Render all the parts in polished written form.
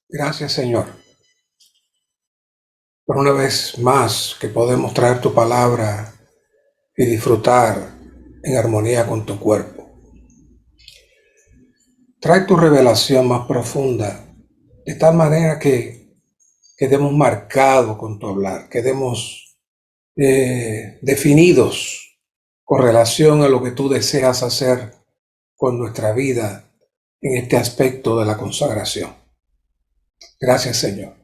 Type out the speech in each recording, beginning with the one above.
Gracias, Señor, por una vez más que podemos traer tu palabra y disfrutar en armonía con tu cuerpo. Trae tu revelación más profunda, de tal manera que quedemos marcados con tu hablar, quedemos definidos con relación a lo que tú deseas hacer con nuestra vida en este aspecto de la consagración. Gracias, Señor.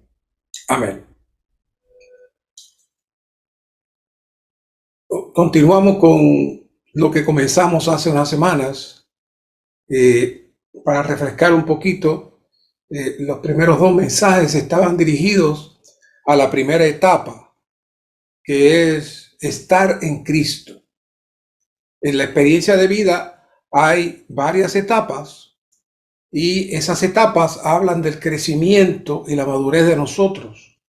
Amén. Continuamos con lo que comenzamos hace unas semanas. Para refrescar un poquito, los primeros dos mensajes estaban dirigidos a la primera etapa, que es estar en Cristo. En la experiencia de vida hay varias etapas y esas etapas hablan del crecimiento y la madurez de nosotros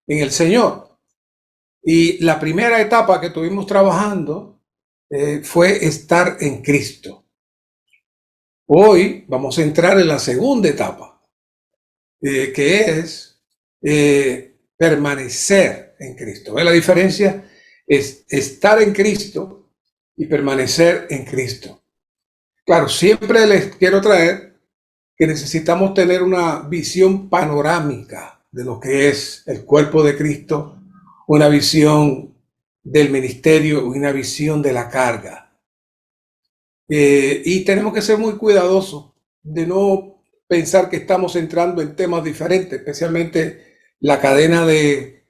en el Señor. Y la primera etapa que estuvimos trabajando fue estar en Cristo. Hoy vamos a entrar en la segunda etapa, que es permanecer en Cristo. ¿Ve la diferencia? Es estar en Cristo y permanecer en Cristo. Claro, siempre les quiero traer que necesitamos tener una visión panorámica de lo que es el cuerpo de Cristo, una visión del ministerio, una visión de la carga. Y tenemos que ser muy cuidadosos de no pensar que estamos entrando en temas diferentes, especialmente la cadena de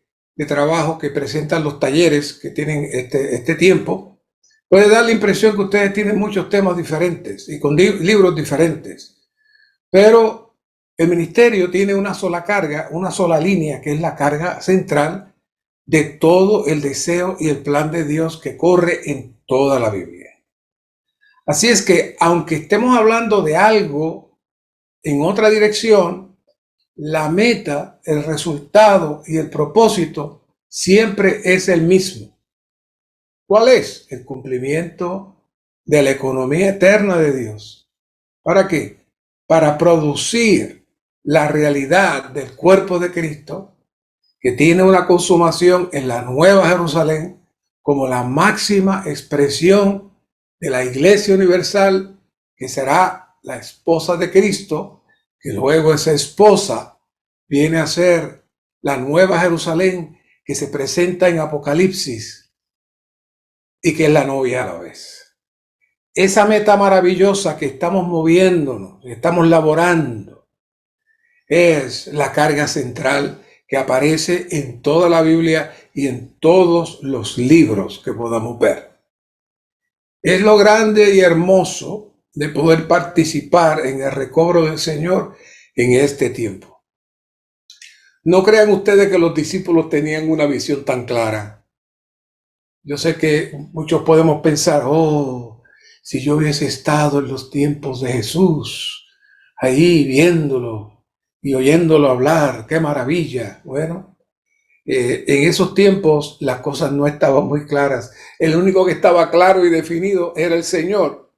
trabajo que presentan los talleres que tienen este tiempo. Puede dar la impresión que ustedes tienen muchos temas diferentes y con libros diferentes, pero el ministerio tiene una sola carga, una sola línea, que es la carga central de todo el deseo y el plan de Dios que corre en toda la Biblia. Así es que, aunque estemos hablando de algo en otra dirección, la meta, el resultado y el propósito siempre es el mismo. ¿Cuál es? El cumplimiento de la economía eterna de Dios. ¿Para qué? Para producir la realidad del cuerpo de Cristo, que tiene una consumación en la Nueva Jerusalén como la máxima expresión de la Iglesia Universal, que será la esposa de Cristo, que luego esa esposa viene a ser la Nueva Jerusalén que se presenta en Apocalipsis y que es la novia a la vez. Esa meta maravillosa que estamos moviéndonos, que estamos laborando, es la carga central que aparece en toda la Biblia y en todos los libros que podamos ver. Es lo grande y hermoso de poder participar en el recobro del Señor en este tiempo. No crean ustedes que los discípulos tenían una visión tan clara. Yo sé que muchos podemos pensar, si yo hubiese estado en los tiempos de Jesús, ahí viéndolo y oyéndolo hablar. ¡Qué maravilla! Bueno, en esos tiempos las cosas no estaban muy claras. El único que estaba claro y definido era el Señor.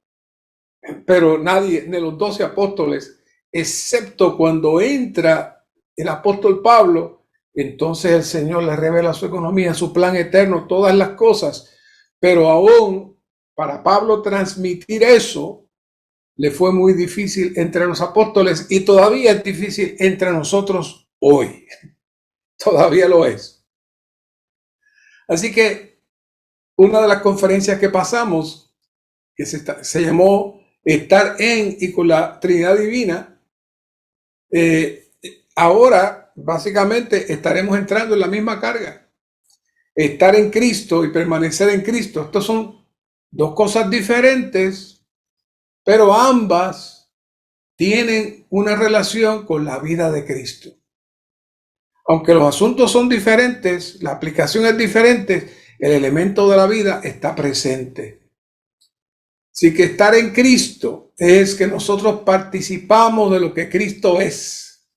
Pero nadie de los 12 apóstoles, excepto cuando entra el apóstol Pablo, entonces el Señor le revela su economía, su plan eterno, todas las cosas. Pero aún para Pablo transmitir eso, le fue muy difícil entre los apóstoles y todavía es difícil entre nosotros hoy. Todavía lo es. Así que una de las conferencias que pasamos, que se llamó Estar en y con la Trinidad Divina, ahora básicamente estaremos entrando en la misma carga. Estar en Cristo y permanecer en Cristo. Estos son dos cosas diferentes, pero ambas tienen una relación con la vida de Cristo. Aunque los asuntos son diferentes, la aplicación es diferente, el elemento de la vida está presente. Así que estar en Cristo es que nosotros participamos de lo que Cristo es.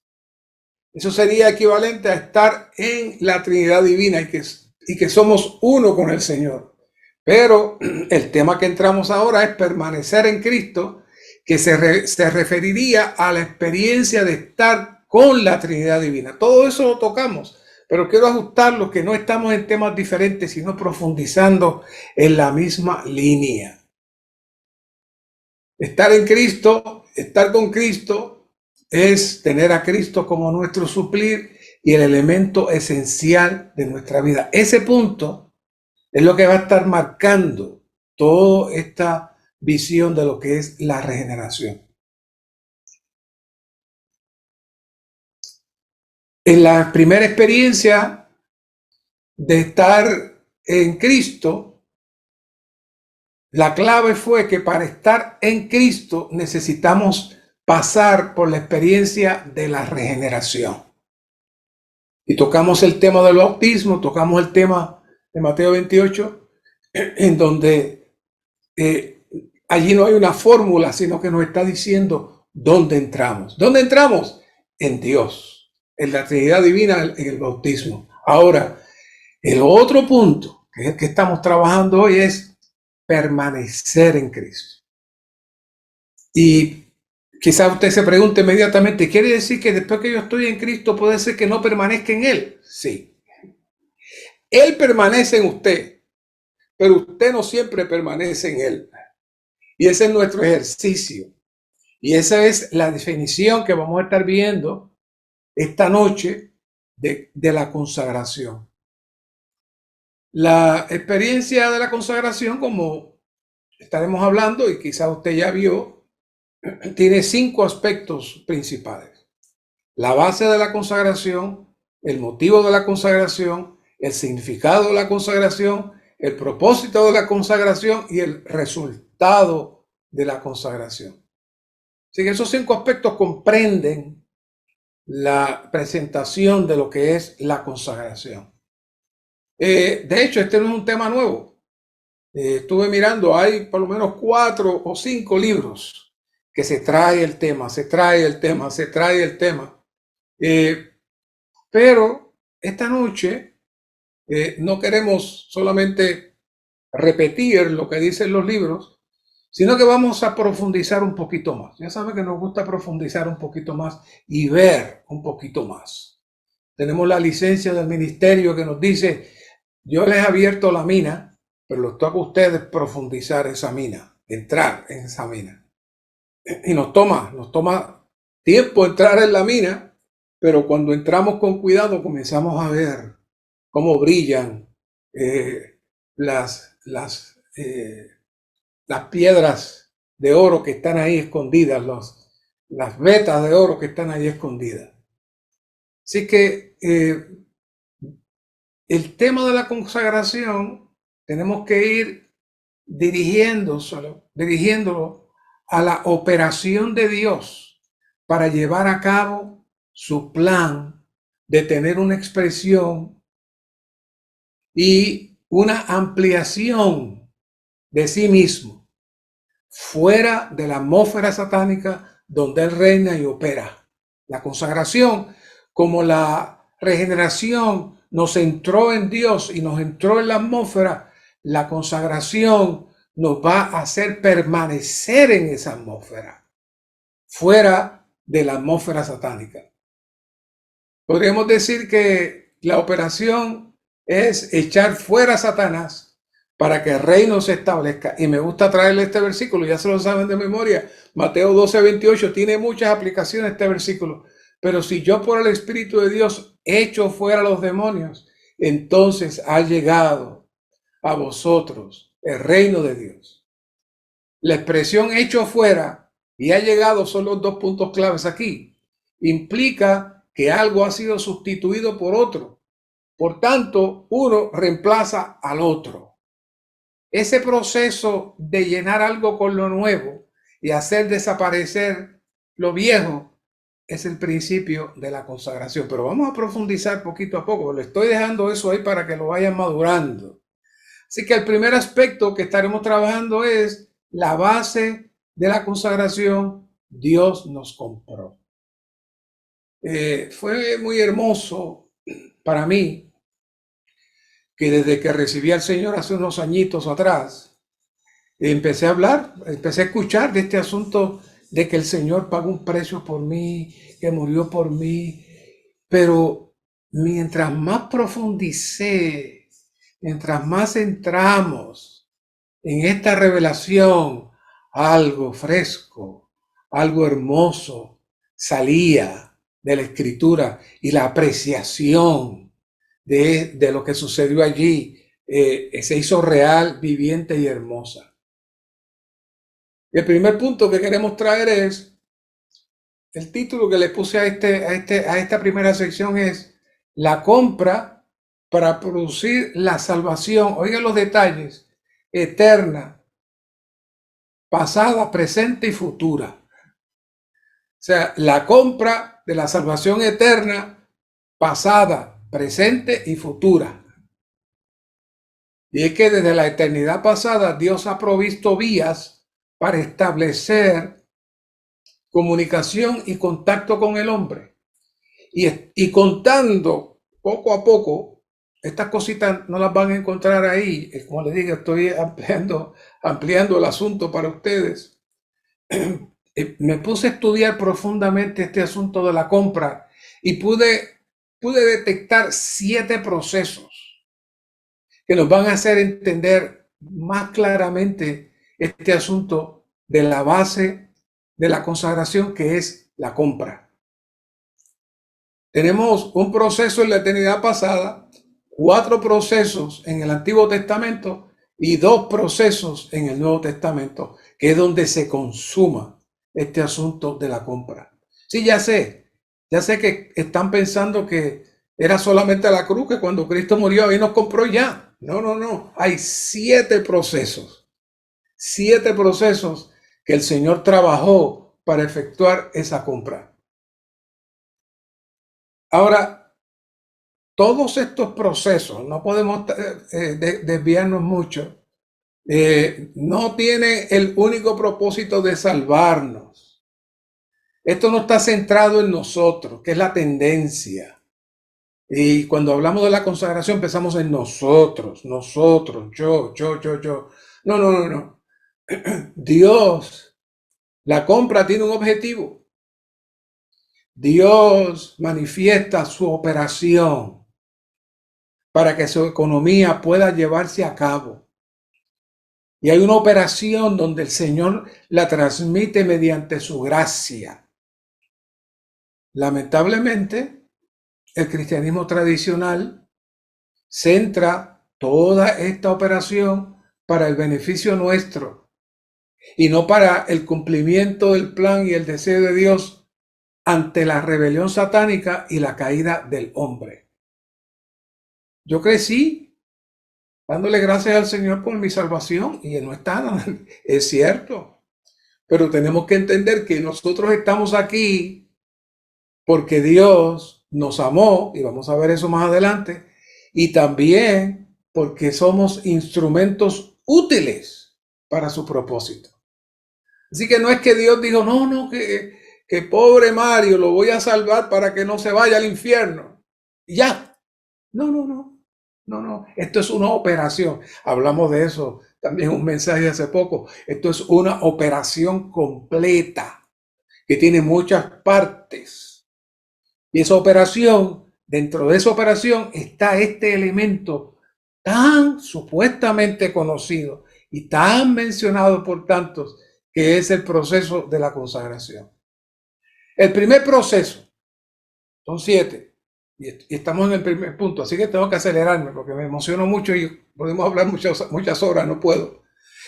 Eso sería equivalente a estar en la Trinidad Divina y que somos uno con el Señor. Pero el tema que entramos ahora es permanecer en Cristo, que se referiría a la experiencia de estar con la Trinidad Divina. Todo eso lo tocamos, pero quiero ajustarlo, que no estamos en temas diferentes, sino profundizando en la misma línea. Estar en Cristo, estar con Cristo, es tener a Cristo como nuestro suplir y el elemento esencial de nuestra vida. Ese punto es lo que va a estar marcando toda esta visión de lo que es la regeneración. En la primera experiencia de estar en Cristo, la clave fue que para estar en Cristo necesitamos pasar por la experiencia de la regeneración. Y tocamos el tema del bautismo, tocamos el tema de Mateo 28, en donde allí no hay una fórmula, sino que nos está diciendo dónde entramos. ¿Dónde entramos? En Dios, en la Trinidad Divina, en el bautismo. Ahora, el otro punto, que es el que estamos trabajando hoy, es permanecer en Cristo. Y quizás usted se pregunte inmediatamente, ¿quiere decir que después que yo estoy en Cristo puede ser que no permanezca en Él? Sí. Él permanece en usted, pero usted no siempre permanece en Él. Y ese es nuestro ejercicio. Y esa es la definición que vamos a estar viendo esta noche de la consagración. La experiencia de la consagración, como estaremos hablando y quizás usted ya vio, tiene 5 aspectos principales. La base de la consagración, el motivo de la consagración, el significado de la consagración, el propósito de la consagración y el resultado de la consagración. Así que esos 5 aspectos comprenden la presentación de lo que es la consagración. De hecho, este no es un tema nuevo. Estuve mirando, hay por lo menos 4 o 5 libros que se trae el tema, se trae el tema, se trae el tema. Pero esta noche no queremos solamente repetir lo que dicen los libros, sino que vamos a profundizar un poquito más. Ya saben que nos gusta profundizar un poquito más y ver un poquito más. Tenemos la licencia del ministerio que nos dice, yo les he abierto la mina, pero les toca a ustedes profundizar esa mina, entrar en esa mina. Y nos toma tiempo entrar en la mina, pero cuando entramos con cuidado comenzamos a ver cómo brillan las piedras de oro que están ahí escondidas, las vetas de oro que están ahí escondidas. Así que el tema de la consagración tenemos que ir dirigiéndolo a la operación de Dios para llevar a cabo su plan de tener una expresión y una ampliación de sí mismo fuera de la atmósfera satánica, donde Él reina y opera. La consagración, como la regeneración nos entró en Dios y nos entró en la atmósfera, la consagración nos va a hacer permanecer en esa atmósfera, fuera de la atmósfera satánica. Podríamos decir que la operación es echar fuera a Satanás para que el reino se establezca. Y me gusta traerle este versículo, ya se lo saben de memoria. Mateo 12:28 tiene muchas aplicaciones este versículo. Pero si yo por el Espíritu de Dios echo fuera a los demonios, entonces ha llegado a vosotros el reino de Dios. La expresión hecho fuera y ha llegado son los dos puntos claves aquí. Implica que algo ha sido sustituido por otro. Por tanto, uno reemplaza al otro. Ese proceso de llenar algo con lo nuevo y hacer desaparecer lo viejo es el principio de la consagración. Pero vamos a profundizar poquito a poco. Le estoy dejando eso ahí para que lo vayan madurando. Así que el primer aspecto que estaremos trabajando es la base de la consagración. Dios nos compró. Fue muy hermoso para mí que desde que recibí al Señor hace unos añitos atrás, empecé a escuchar de este asunto de que el Señor pagó un precio por mí, que murió por mí, pero mientras más profundicé, mientras más entramos en esta revelación, algo fresco, algo hermoso salía de la Escritura y la apreciación de lo que sucedió allí se hizo real, viviente y hermosa. El primer punto que queremos traer es, el título que le puse a esta primera sección es la compra para producir la salvación. Oigan los detalles: eterna, pasada, presente y futura. O sea, la compra de la salvación eterna, pasada, presente y futura. Y es que desde la eternidad pasada Dios ha provisto vías para establecer comunicación y contacto con el hombre. Y contando poco a poco, estas cositas no las van a encontrar ahí. Como les digo, estoy ampliando el asunto para ustedes. Me puse a estudiar profundamente este asunto de la compra y pude detectar 7 procesos que nos van a hacer entender más claramente este asunto de la base de la consagración, que es la compra. Tenemos un proceso en la eternidad pasada, 4 procesos en el Antiguo Testamento y 2 procesos en el Nuevo Testamento, que es donde se consuma este asunto de la compra. Sí, ya sé que están pensando que era solamente la cruz, que cuando Cristo murió ahí nos compró ya. No. Hay 7 procesos. 7 procesos que el Señor trabajó para efectuar esa compra. Ahora, todos estos procesos, no podemos desviarnos mucho, no tiene el único propósito de salvarnos. Esto no está centrado en nosotros, que es la tendencia. Y cuando hablamos de la consagración pensamos en nosotros, yo. No. Dios, la compra tiene un objetivo. Dios manifiesta su operación para que su economía pueda llevarse a cabo. Y hay una operación donde el Señor la transmite mediante su gracia. Lamentablemente, el cristianismo tradicional centra toda esta operación para el beneficio nuestro y no para el cumplimiento del plan y el deseo de Dios ante la rebelión satánica y la caída del hombre. Yo crecí dándole gracias al Señor por mi salvación y no está, es cierto, pero tenemos que entender que nosotros estamos aquí porque Dios nos amó, y vamos a ver eso más adelante, y también porque somos instrumentos útiles para su propósito. Así que no es que Dios dijo, no, que que pobre Mario lo voy a salvar para que no se vaya al infierno. Y ya. No, no, no. No, no. Esto es una operación. Hablamos de eso también un mensaje hace poco. Esto es una operación completa que tiene muchas partes. Y esa operación, dentro de esa operación está este elemento tan supuestamente conocido y tan mencionado por tantos, que es el proceso de la consagración. El primer proceso, son 7, y estamos en el primer punto, así que tengo que acelerarme porque me emociono mucho y podemos hablar muchas horas, no puedo.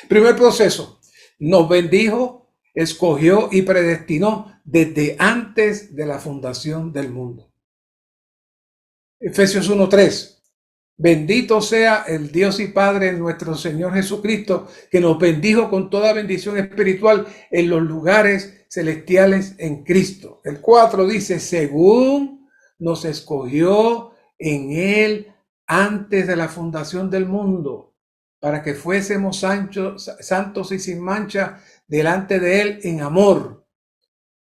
Primer proceso, nos bendijo, escogió y predestinó desde antes de la fundación del mundo. Efesios 1:3. Bendito sea el Dios y Padre de nuestro Señor Jesucristo, que nos bendijo con toda bendición espiritual en los lugares celestiales en Cristo. El 4 dice, según nos escogió en Él antes de la fundación del mundo, para que fuésemos santos y sin mancha delante de Él en amor,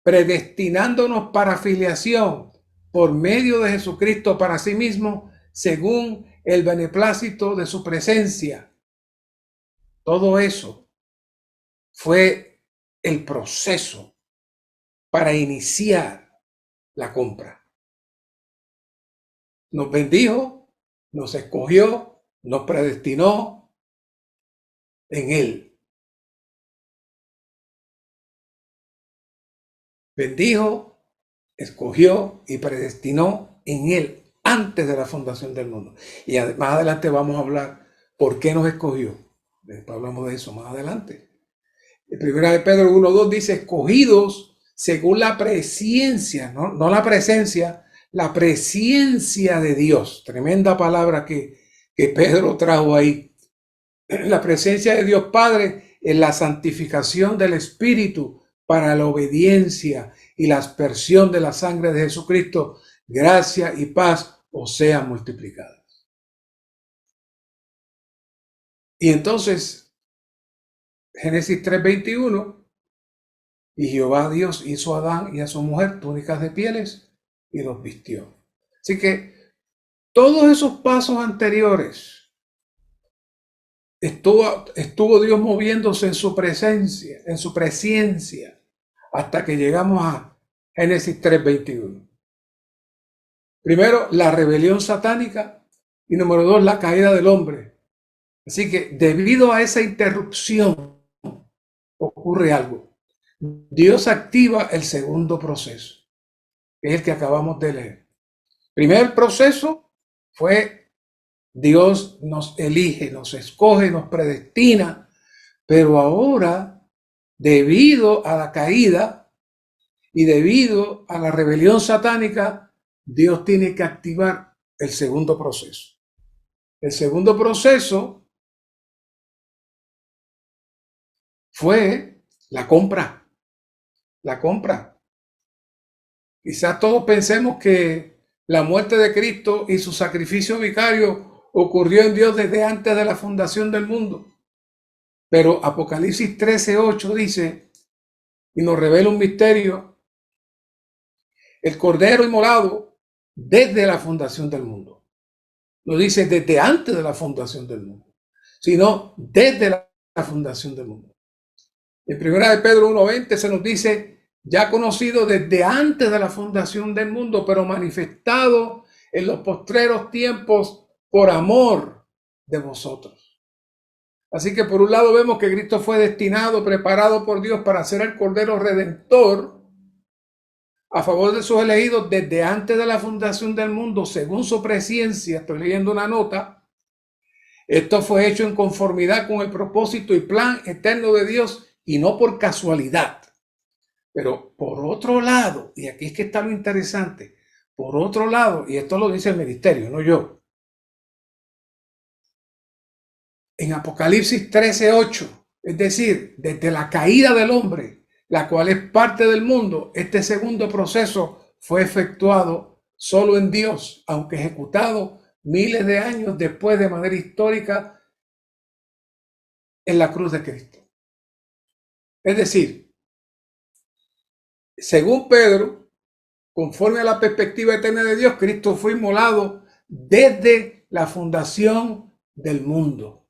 predestinándonos para filiación por medio de Jesucristo para sí mismo, según el beneplácito de su presencia. Todo eso fue el proceso para iniciar la compra. Nos bendijo, nos escogió, nos predestinó en Él. Bendijo, escogió y predestinó en Él antes de la fundación del mundo. Y más adelante vamos a hablar por qué nos escogió. Después hablamos de eso más adelante. En primera de Pedro 1:2 dice, escogidos según la presciencia, no la presencia, la presciencia de Dios. Tremenda palabra que Pedro trajo ahí. La presencia de Dios Padre en la santificación del Espíritu para la obediencia y la aspersión de la sangre de Jesucristo. Gracia y paz os sean multiplicadas. Y entonces, Génesis 3:21, y Jehová Dios hizo a Adán y a su mujer túnicas de pieles y los vistió. Así que todos esos pasos anteriores estuvo Dios moviéndose en su presencia, hasta que llegamos a Génesis 3:21. Primero, la rebelión satánica, y número 2, la caída del hombre. Así que debido a esa interrupción ocurre algo. Dios activa el segundo proceso, que es el que acabamos de leer. Primer proceso fue Dios nos elige, nos escoge, nos predestina, pero ahora, debido a la caída y debido a la rebelión satánica, Dios tiene que activar el segundo proceso. El segundo proceso fue la compra. La compra. Quizás todos pensemos que la muerte de Cristo y su sacrificio vicario ocurrió en Dios desde antes de la fundación del mundo. Pero Apocalipsis 13:8 dice, y nos revela un misterio, el Cordero inmolado desde la fundación del mundo. No dice desde antes de la fundación del mundo, sino desde la fundación del mundo. En primera de Pedro 1:20 se nos dice, ya conocido desde antes de la fundación del mundo, pero manifestado en los postreros tiempos por amor de vosotros. Así que por un lado vemos que Cristo fue destinado, preparado por Dios para ser el Cordero Redentor a favor de sus elegidos desde antes de la fundación del mundo, según su presciencia. Estoy leyendo una nota. Esto fue hecho en conformidad con el propósito y plan eterno de Dios y no por casualidad. Pero por otro lado, y aquí es que está lo interesante, por otro lado, y esto lo dice el ministerio, no yo, en Apocalipsis 13:8, es decir, desde la caída del hombre, la cual es parte del mundo, este segundo proceso fue efectuado solo en Dios, aunque ejecutado miles de años después de manera histórica en la cruz de Cristo. Es decir, Según Pedro, conforme a la perspectiva eterna de Dios, Cristo fue inmolado desde la fundación del mundo.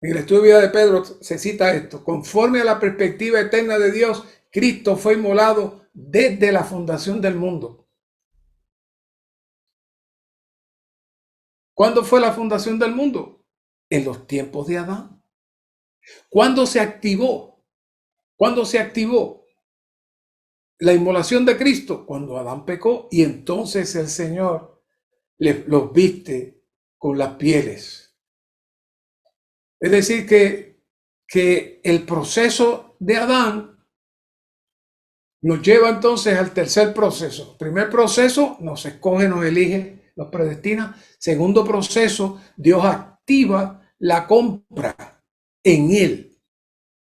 En el estudio de vida de Pedro se cita esto: conforme a la perspectiva eterna de Dios, Cristo fue inmolado desde la fundación del mundo. ¿Cuándo fue la fundación del mundo? En los tiempos de Adán. ¿Cuándo se activó? ¿Cuándo se activó la inmolación de Cristo? Cuando Adán pecó, y entonces el Señor los viste con las pieles. Es decir, que el proceso de Adán nos lleva entonces al tercer proceso. Primer proceso, nos escoge, nos elige, nos predestina. Segundo proceso, Dios activa la compra en Él.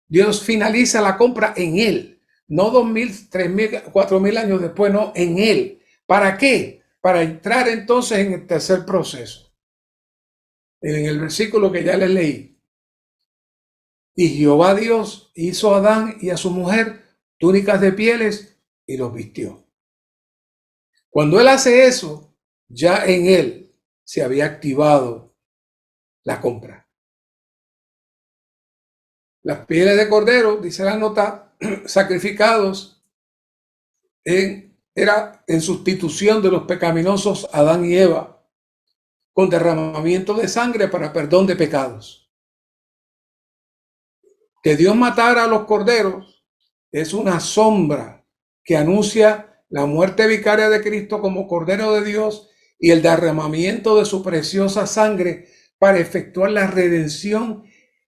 Dios finaliza la compra en Él. No 2000, 3000, 4000 años después, no, en Él. ¿Para qué? Para entrar entonces en el tercer proceso. En el versículo que ya les leí. Y Jehová Dios hizo a Adán y a su mujer túnicas de pieles y los vistió. Cuando Él hace eso, ya en Él se había activado la compra. Las pieles de cordero, dice la nota, sacrificados era en sustitución de los pecaminosos Adán y Eva, con derramamiento de sangre para perdón de pecados. Que Dios matara a los corderos es una sombra que anuncia la muerte vicaria de Cristo como Cordero de Dios y el derramamiento de su preciosa sangre para efectuar la redención,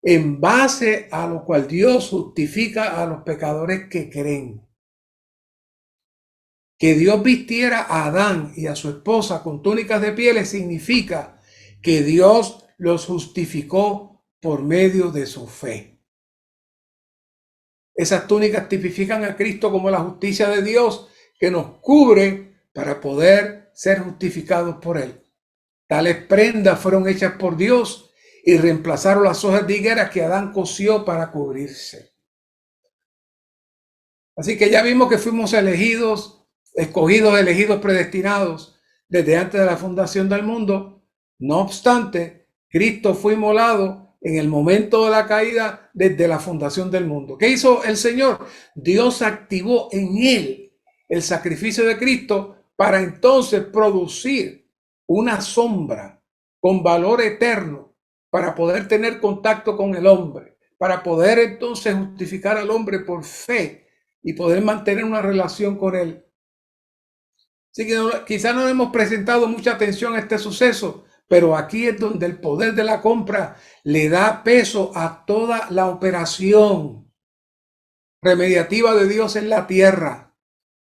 en base a lo cual Dios justifica a los pecadores que creen. Que Dios vistiera a Adán y a su esposa con túnicas de pieles significa que Dios los justificó por medio de su fe. Esas túnicas tipifican a Cristo como la justicia de Dios que nos cubre para poder ser justificados por Él. Tales prendas fueron hechas por Dios y reemplazaron las hojas de higuera que Adán cosió para cubrirse. Así que ya vimos que fuimos elegidos, escogidos, elegidos, predestinados desde antes de la fundación del mundo. No obstante, Cristo fue inmolado en el momento de la caída desde la fundación del mundo. ¿Qué hizo el Señor? Dios activó en Él el sacrificio de Cristo para entonces producir una sombra con valor eterno para poder tener contacto con el hombre, para poder entonces justificar al hombre por fe y poder mantener una relación con Él. Así que quizás no hemos presentado mucha atención a este suceso, pero aquí es donde el poder de la compra le da peso a toda la operación remediativa de Dios en la tierra.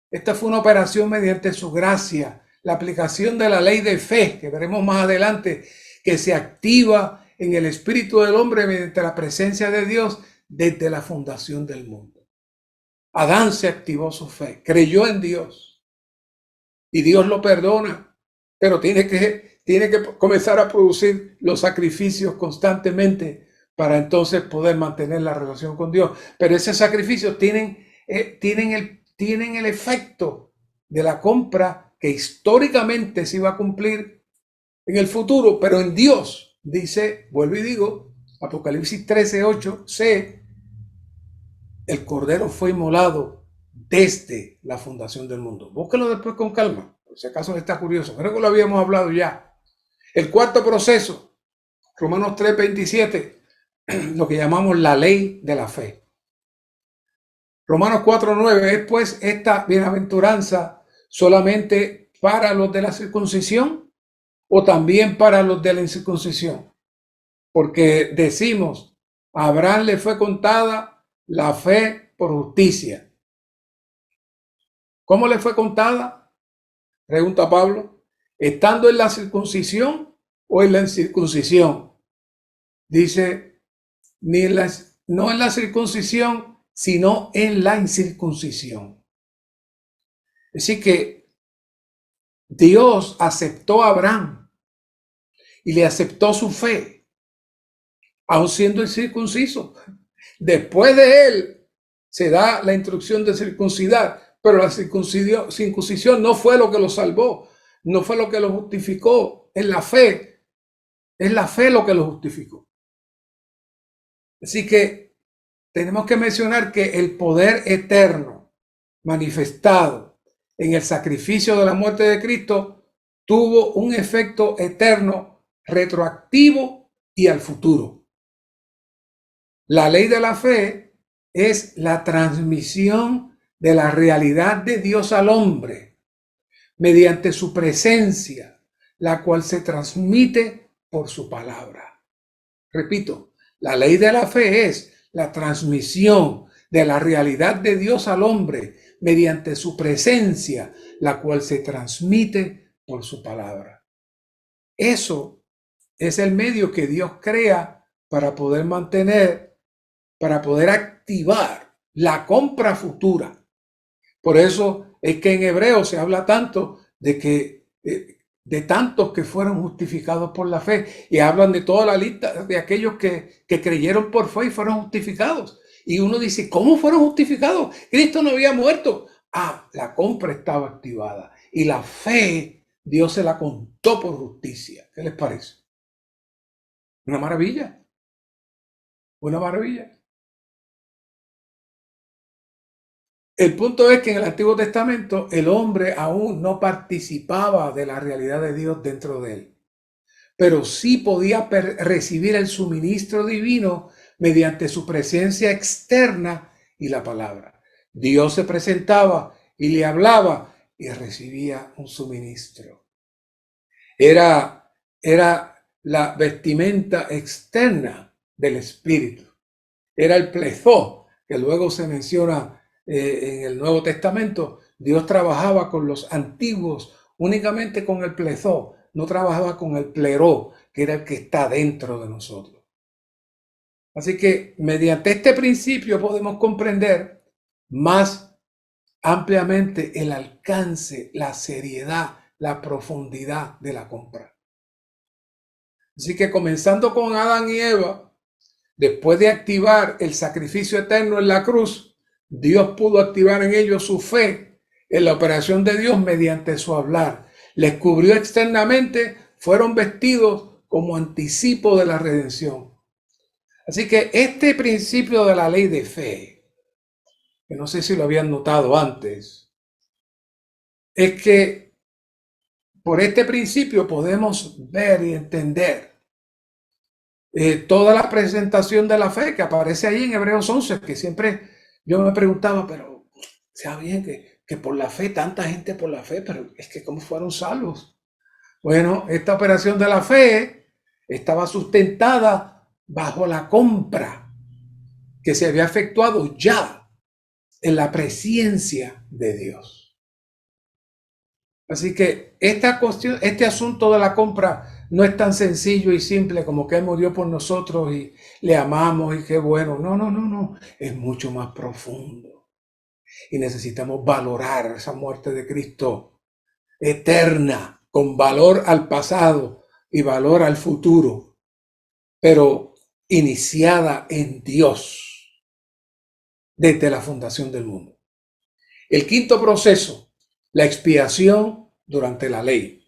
Esta fue una operación mediante su gracia, la aplicación de la ley de fe, que veremos más adelante, que se activa en el espíritu del hombre mediante la presencia de Dios desde la fundación del mundo. Adán se activó su fe, creyó en Dios y Dios lo perdona, pero tiene que comenzar a producir los sacrificios constantemente para entonces poder mantener la relación con Dios. Pero esos sacrificios tienen el efecto de la compra que históricamente se iba a cumplir en el futuro, pero en Dios, dice, vuelvo y digo, Apocalipsis 13:8, el Cordero fue inmolado desde la fundación del mundo. Búsquelo después con calma, por si acaso está curioso. Creo que lo habíamos hablado ya. El cuarto proceso, Romanos 3:27, lo que llamamos la ley de la fe. Romanos 4:9, ¿es pues esta bienaventuranza solamente para los de la circuncisión o también para los de la incircuncisión? Porque decimos, a Abraham le fue contada la fe por justicia. ¿Cómo le fue contada? Pregunta Pablo. ¿Estando en la circuncisión o en la incircuncisión? Dice, no en la circuncisión, sino en la incircuncisión. Así que Dios aceptó a Abraham y le aceptó su fe, aun siendo incircunciso. Después de él se da la instrucción de circuncidar, pero la circuncisión no fue lo que lo salvó, no fue lo que lo justificó. En la fe, es la fe lo que lo justificó. Así que tenemos que mencionar que el poder eterno manifestado en el sacrificio de la muerte de Cristo tuvo un efecto eterno, retroactivo y al futuro. La ley de la fe es la transmisión de la realidad de Dios al hombre mediante su presencia, la cual se transmite por su palabra. Repito, la ley de la fe es la transmisión de la realidad de Dios al hombre mediante su presencia, la cual se transmite por su palabra. Eso es el medio que Dios crea para poder mantener, para poder activar la compra futura. Por eso es que en Hebreos se habla tanto de que de tantos que fueron justificados por la fe, y hablan de toda la lista de aquellos que creyeron por fe y fueron justificados. Y uno dice, ¿cómo fueron justificados? Cristo no había muerto. Ah, la compra estaba activada y la fe Dios se la contó por justicia. ¿Qué les parece? Una maravilla. Una maravilla. El punto es que en el Antiguo Testamento el hombre aún no participaba de la realidad de Dios dentro de él, pero sí podía recibir el suministro divino mediante su presencia externa y la palabra. Dios se presentaba y le hablaba y recibía un suministro. Era la vestimenta externa del Espíritu. Era el plezó, que luego se menciona en el Nuevo Testamento. Dios trabajaba con los antiguos únicamente con el plezó, no trabajaba con el pleró, que era el que está dentro de nosotros. Así que mediante este principio podemos comprender más ampliamente el alcance, la seriedad, la profundidad de la compra. Así que comenzando con Adán y Eva, después de activar el sacrificio eterno en la cruz, Dios pudo activar en ellos su fe en la operación de Dios mediante su hablar. Les cubrió externamente, fueron vestidos como anticipo de la redención. Así que este principio de la ley de fe, que no sé si lo habían notado antes, es que por este principio podemos ver y entender toda la presentación de la fe que aparece ahí en Hebreos 11, que siempre yo me preguntaba, pero sea bien que por la fe, tanta gente por la fe, pero es que ¿cómo fueron salvos? Bueno, esta operación de la fe estaba sustentada bajo la compra que se había efectuado ya en la presencia de Dios. Así que esta cuestión, este asunto de la compra no es tan sencillo y simple como que Él murió por nosotros y le amamos y qué bueno. No, no, no, no. Es mucho más profundo. Y necesitamos valorar esa muerte de Cristo eterna, con valor al pasado y valor al futuro, pero iniciada en Dios desde la fundación del mundo. El quinto proceso, la expiación durante la ley.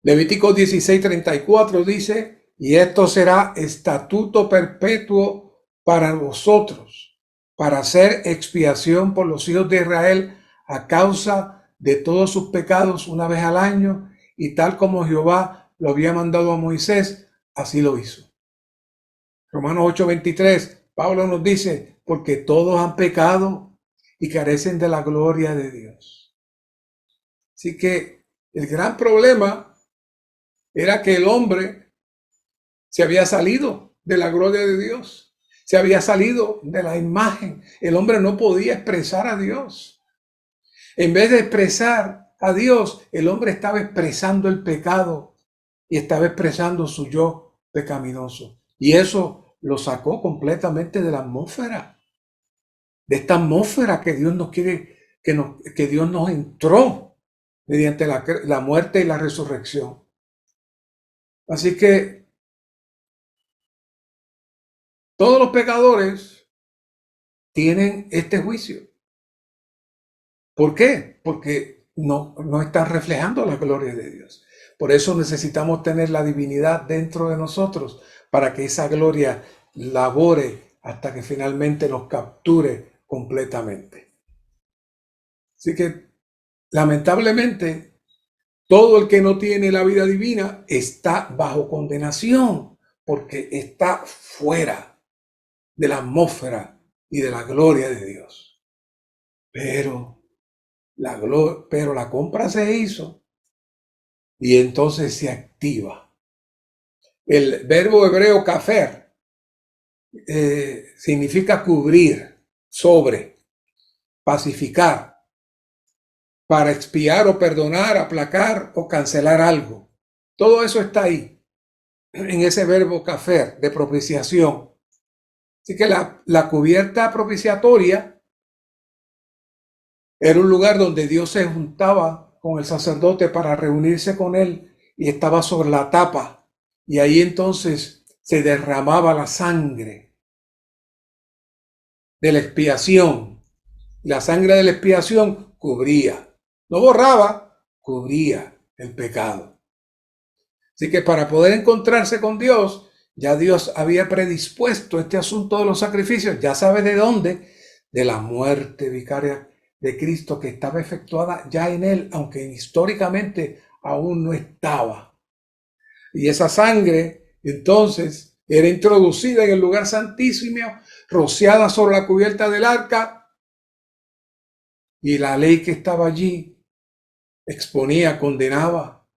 Levítico 16:34 dice, y esto será estatuto perpetuo para vosotros, para hacer expiación por los hijos de Israel a causa de todos sus pecados una vez al año, y tal como Jehová lo había mandado a Moisés, así lo hizo. Romanos 8:23, Pablo nos dice, porque todos han pecado y carecen de la gloria de Dios. Así que el gran problema era que el hombre se había salido de la gloria de Dios, se había salido de la imagen. El hombre no podía expresar a Dios. En vez de expresar a Dios, el hombre estaba expresando el pecado y estaba expresando su yo pecaminoso. Y eso lo sacó completamente de la atmósfera, de esta atmósfera que Dios nos quiere, que Dios nos entró mediante la muerte y la resurrección. Así que todos los pecadores tienen este juicio. ¿Por qué? Porque no están reflejando la gloria de Dios. Por eso necesitamos tener la divinidad dentro de nosotros para que esa gloria labore hasta que finalmente nos capture completamente. Así que, lamentablemente, todo el que no tiene la vida divina está bajo condenación porque está fuera de la atmósfera y de la gloria de Dios. Pero la compra se hizo y entonces se activa. El verbo hebreo kafer significa cubrir, sobre, pacificar, para expiar o perdonar, aplacar o cancelar algo. Todo eso está ahí, en ese verbo kafer, de propiciación. Así que la cubierta propiciatoria era un lugar donde Dios se juntaba con el sacerdote para reunirse con él y estaba sobre la tapa. Y ahí entonces se derramaba la sangre de la expiación. La sangre de la expiación cubría, no borraba, cubría el pecado. Así que para poder encontrarse con Dios, ya Dios había predispuesto este asunto de los sacrificios. Ya sabe de dónde, de la muerte vicaria de Cristo que estaba efectuada ya en él, aunque históricamente aún no estaba. Y esa sangre entonces era introducida en el lugar santísimo, rociada sobre la cubierta del arca, y la ley que estaba allí exponía, condenaba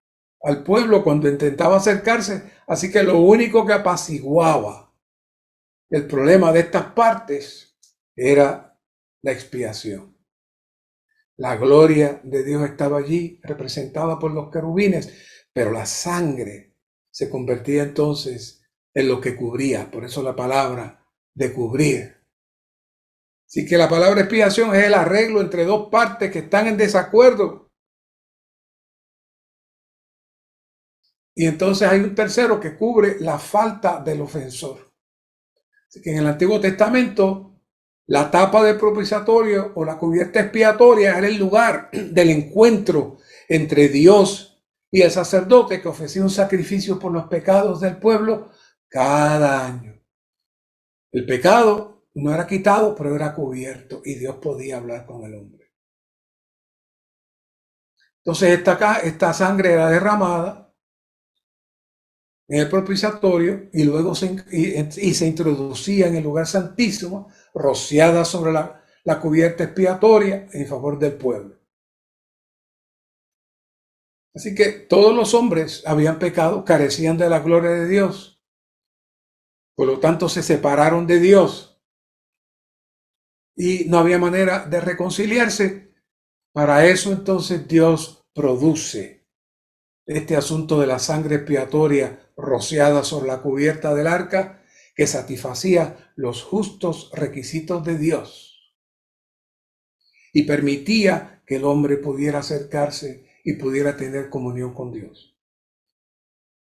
al pueblo cuando intentaba acercarse. Así que lo único que apaciguaba el problema de estas partes era la expiación. La gloria de Dios estaba allí, representada por los querubines, pero la sangre se convertía entonces en lo que cubría. Por eso la palabra de cubrir. Así que la palabra expiación es el arreglo entre dos partes que están en desacuerdo. Y entonces hay un tercero que cubre la falta del ofensor. Así que en el Antiguo Testamento, la tapa del propiciatorio o la cubierta expiatoria era el lugar del encuentro entre Dios y el sacerdote que ofrecía un sacrificio por los pecados del pueblo cada año. El pecado no era quitado, pero era cubierto y Dios podía hablar con el hombre. Entonces esta sangre era derramada en el propiciatorio y luego se introducía en el lugar santísimo, rociada sobre la cubierta expiatoria en favor del pueblo. Así que todos los hombres habían pecado, carecían de la gloria de Dios. Por lo tanto, se separaron de Dios y no había manera de reconciliarse. Para eso entonces Dios produce este asunto de la sangre expiatoria rociada sobre la cubierta del arca que satisfacía los justos requisitos de Dios y permitía que el hombre pudiera acercarse y pudiera tener comunión con Dios.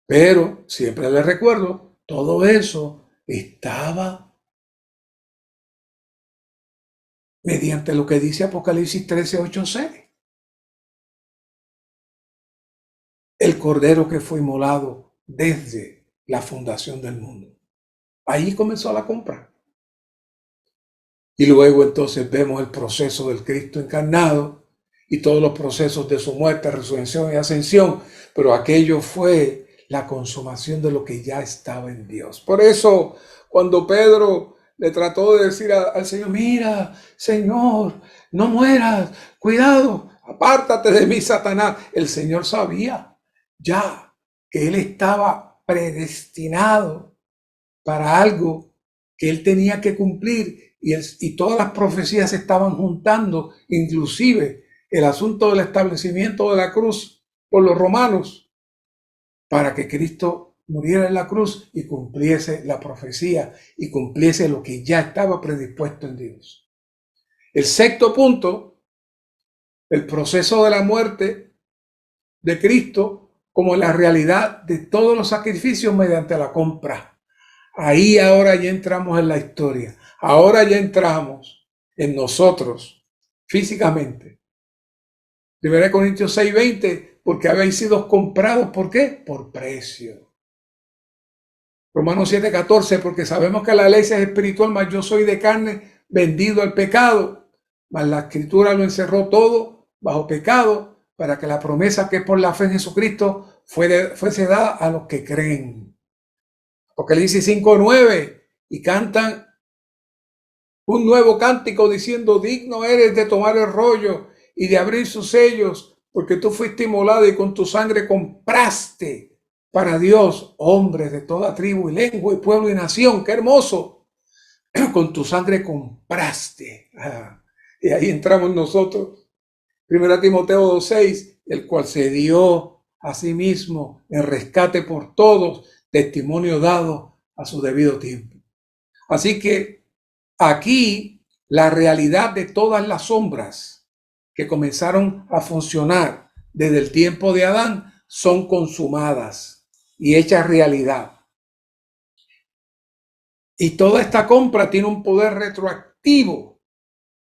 Pero, siempre les recuerdo, todo eso estaba mediante lo que dice Apocalipsis 13:8-6. El cordero que fue inmolado desde la fundación del mundo. Ahí comenzó la compra. Y luego entonces vemos el proceso del Cristo encarnado y todos los procesos de su muerte, resurrección y ascensión. Pero aquello fue la consumación de lo que ya estaba en Dios. Por eso, cuando Pedro le trató de decir al Señor, mira, Señor, no mueras, cuidado, apártate de mí, Satanás. El Señor sabía ya que él estaba predestinado para algo que él tenía que cumplir y todas las profecías se estaban juntando, inclusive el asunto del establecimiento de la cruz por los romanos, para que Cristo muriera en la cruz y cumpliese la profecía y cumpliese lo que ya estaba predispuesto en Dios. El sexto punto, el proceso de la muerte de Cristo como la realidad de todos los sacrificios mediante la compra. Ahí ahora ya entramos en la historia. Ahora ya entramos en nosotros físicamente. 1 Corintios 6:20, porque habéis sido comprados, ¿por qué? Por precio. Romanos 7:14, porque sabemos que la ley es espiritual, mas yo soy de carne, vendido al pecado. Mas la escritura lo encerró todo bajo pecado, para que la promesa que es por la fe en Jesucristo fuese dada a los que creen. Apocalipsis 5:9, y cantan un nuevo cántico diciendo: digno eres de tomar el rollo y de abrir sus sellos, porque tú fuiste inmolado y con tu sangre compraste para Dios hombres de toda tribu y lengua y pueblo y nación. ¡Qué hermoso! Con tu sangre compraste. Y ahí entramos nosotros. 1 Timoteo 2:6, el cual se dio a sí mismo en rescate por todos, testimonio dado a su debido tiempo. Así que aquí la realidad de todas las sombras que comenzaron a funcionar desde el tiempo de Adán son consumadas y hechas realidad. Y toda esta compra tiene un poder retroactivo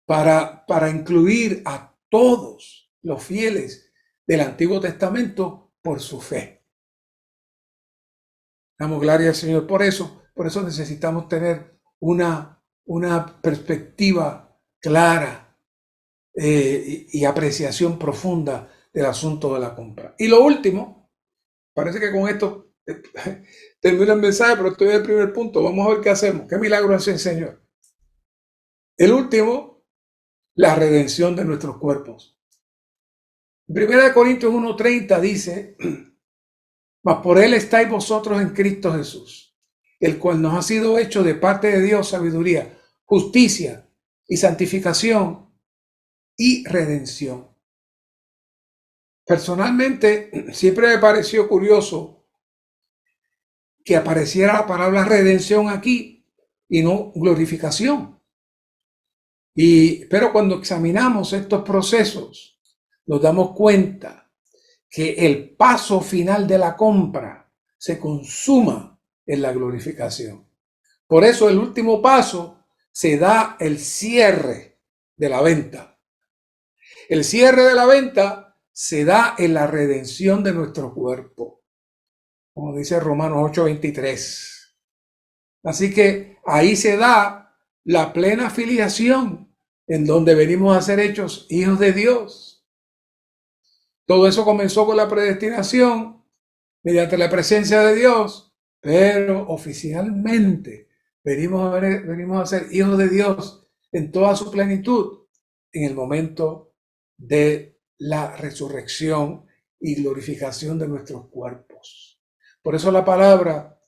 para incluir a todos los fieles del Antiguo Testamento por su fe. Damos gloria al Señor por eso necesitamos tener una perspectiva clara y apreciación profunda del asunto de la compra. Y lo último, parece que con esto termino el mensaje, pero estoy en el primer punto. Vamos a ver qué hacemos. ¿Qué milagro hace el Señor? El último, la redención de nuestros cuerpos. 1 Corintios 1:30 dice: mas por él estáis vosotros en Cristo Jesús, el cual nos ha sido hecho de parte de Dios sabiduría, justicia y santificación y redención. Personalmente, siempre me pareció curioso que apareciera la palabra redención aquí y no glorificación. Pero cuando examinamos estos procesos, nos damos cuenta que el paso final de la compra se consuma en la glorificación. Por eso el último paso se da el cierre de la venta. El cierre de la venta se da en la redención de nuestro cuerpo, como dice Romanos 8:23. Así que ahí se da la plena filiación, en donde venimos a ser hechos hijos de Dios. Todo eso comenzó con la predestinación, mediante la presencia de Dios, pero oficialmente venimos a ser hijos de Dios en toda su plenitud en el momento de la resurrección y glorificación de nuestros cuerpos. Por eso la palabra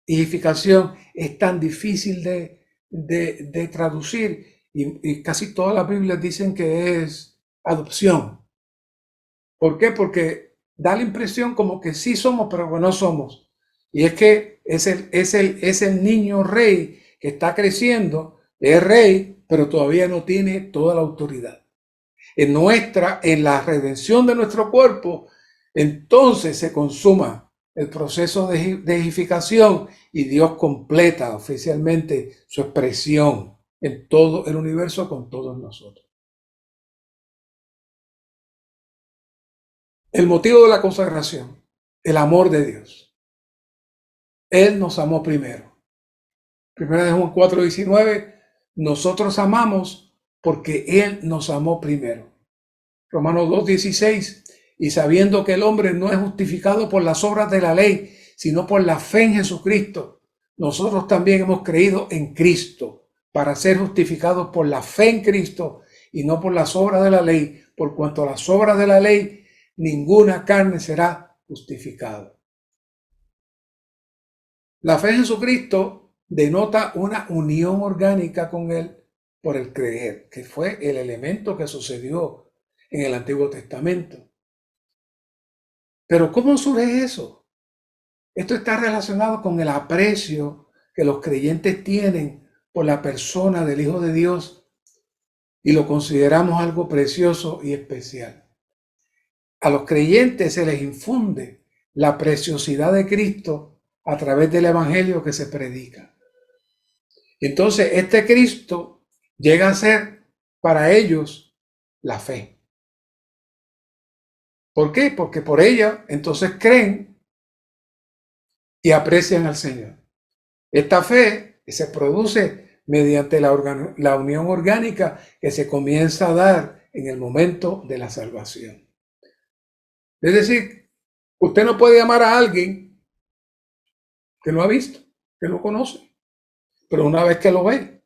hijificación es tan difícil de traducir y casi todas las Biblias dicen que es adopción. ¿Por qué? Porque da la impresión como que sí somos, pero que no somos. Y es que es el niño rey que está creciendo, es rey, pero todavía no tiene toda la autoridad. En la redención de nuestro cuerpo, entonces se consuma el proceso de edificación y Dios completa oficialmente su expresión en todo el universo con todos nosotros. El motivo de la consagración, el amor de Dios. Él nos amó primero. Primera de Juan 4:19, nosotros amamos porque Él nos amó primero. Romanos 2:16, y sabiendo que el hombre no es justificado por las obras de la ley, sino por la fe en Jesucristo, nosotros también hemos creído en Cristo para ser justificados por la fe en Cristo y no por las obras de la ley, por cuanto a las obras de la ley ninguna carne será justificada. La fe en Jesucristo denota una unión orgánica con Él por el creer, que fue el elemento que sucedió en el Antiguo Testamento. Pero ¿cómo surge eso? Esto está relacionado con el aprecio que los creyentes tienen por la persona del Hijo de Dios y lo consideramos algo precioso y especial. A los creyentes se les infunde la preciosidad de Cristo a través del evangelio que se predica. Entonces, este Cristo llega a ser para ellos la fe. ¿Por qué? Porque por ella entonces creen y aprecian al Señor. Esta fe se produce mediante la unión orgánica que se comienza a dar en el momento de la salvación. Es decir, usted no puede amar a alguien que no ha visto, que no conoce, pero una vez que lo ve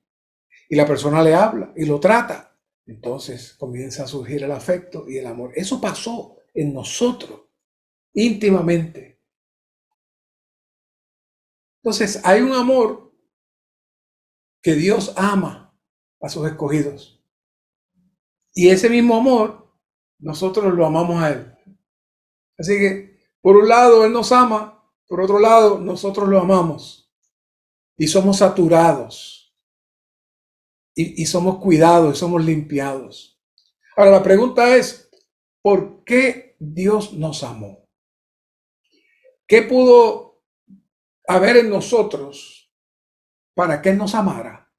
y la persona le habla y lo trata, entonces comienza a surgir el afecto y el amor. Eso pasó en nosotros íntimamente. Entonces hay un amor que Dios ama a sus escogidos. Y ese mismo amor, nosotros lo amamos a Él. Así que, por un lado, Él nos ama, por otro lado, nosotros lo amamos. Y somos saturados. Y somos cuidados, y somos limpiados. Ahora, la pregunta es, ¿por qué Dios nos amó? ¿Qué pudo haber en nosotros para que Él nos amara?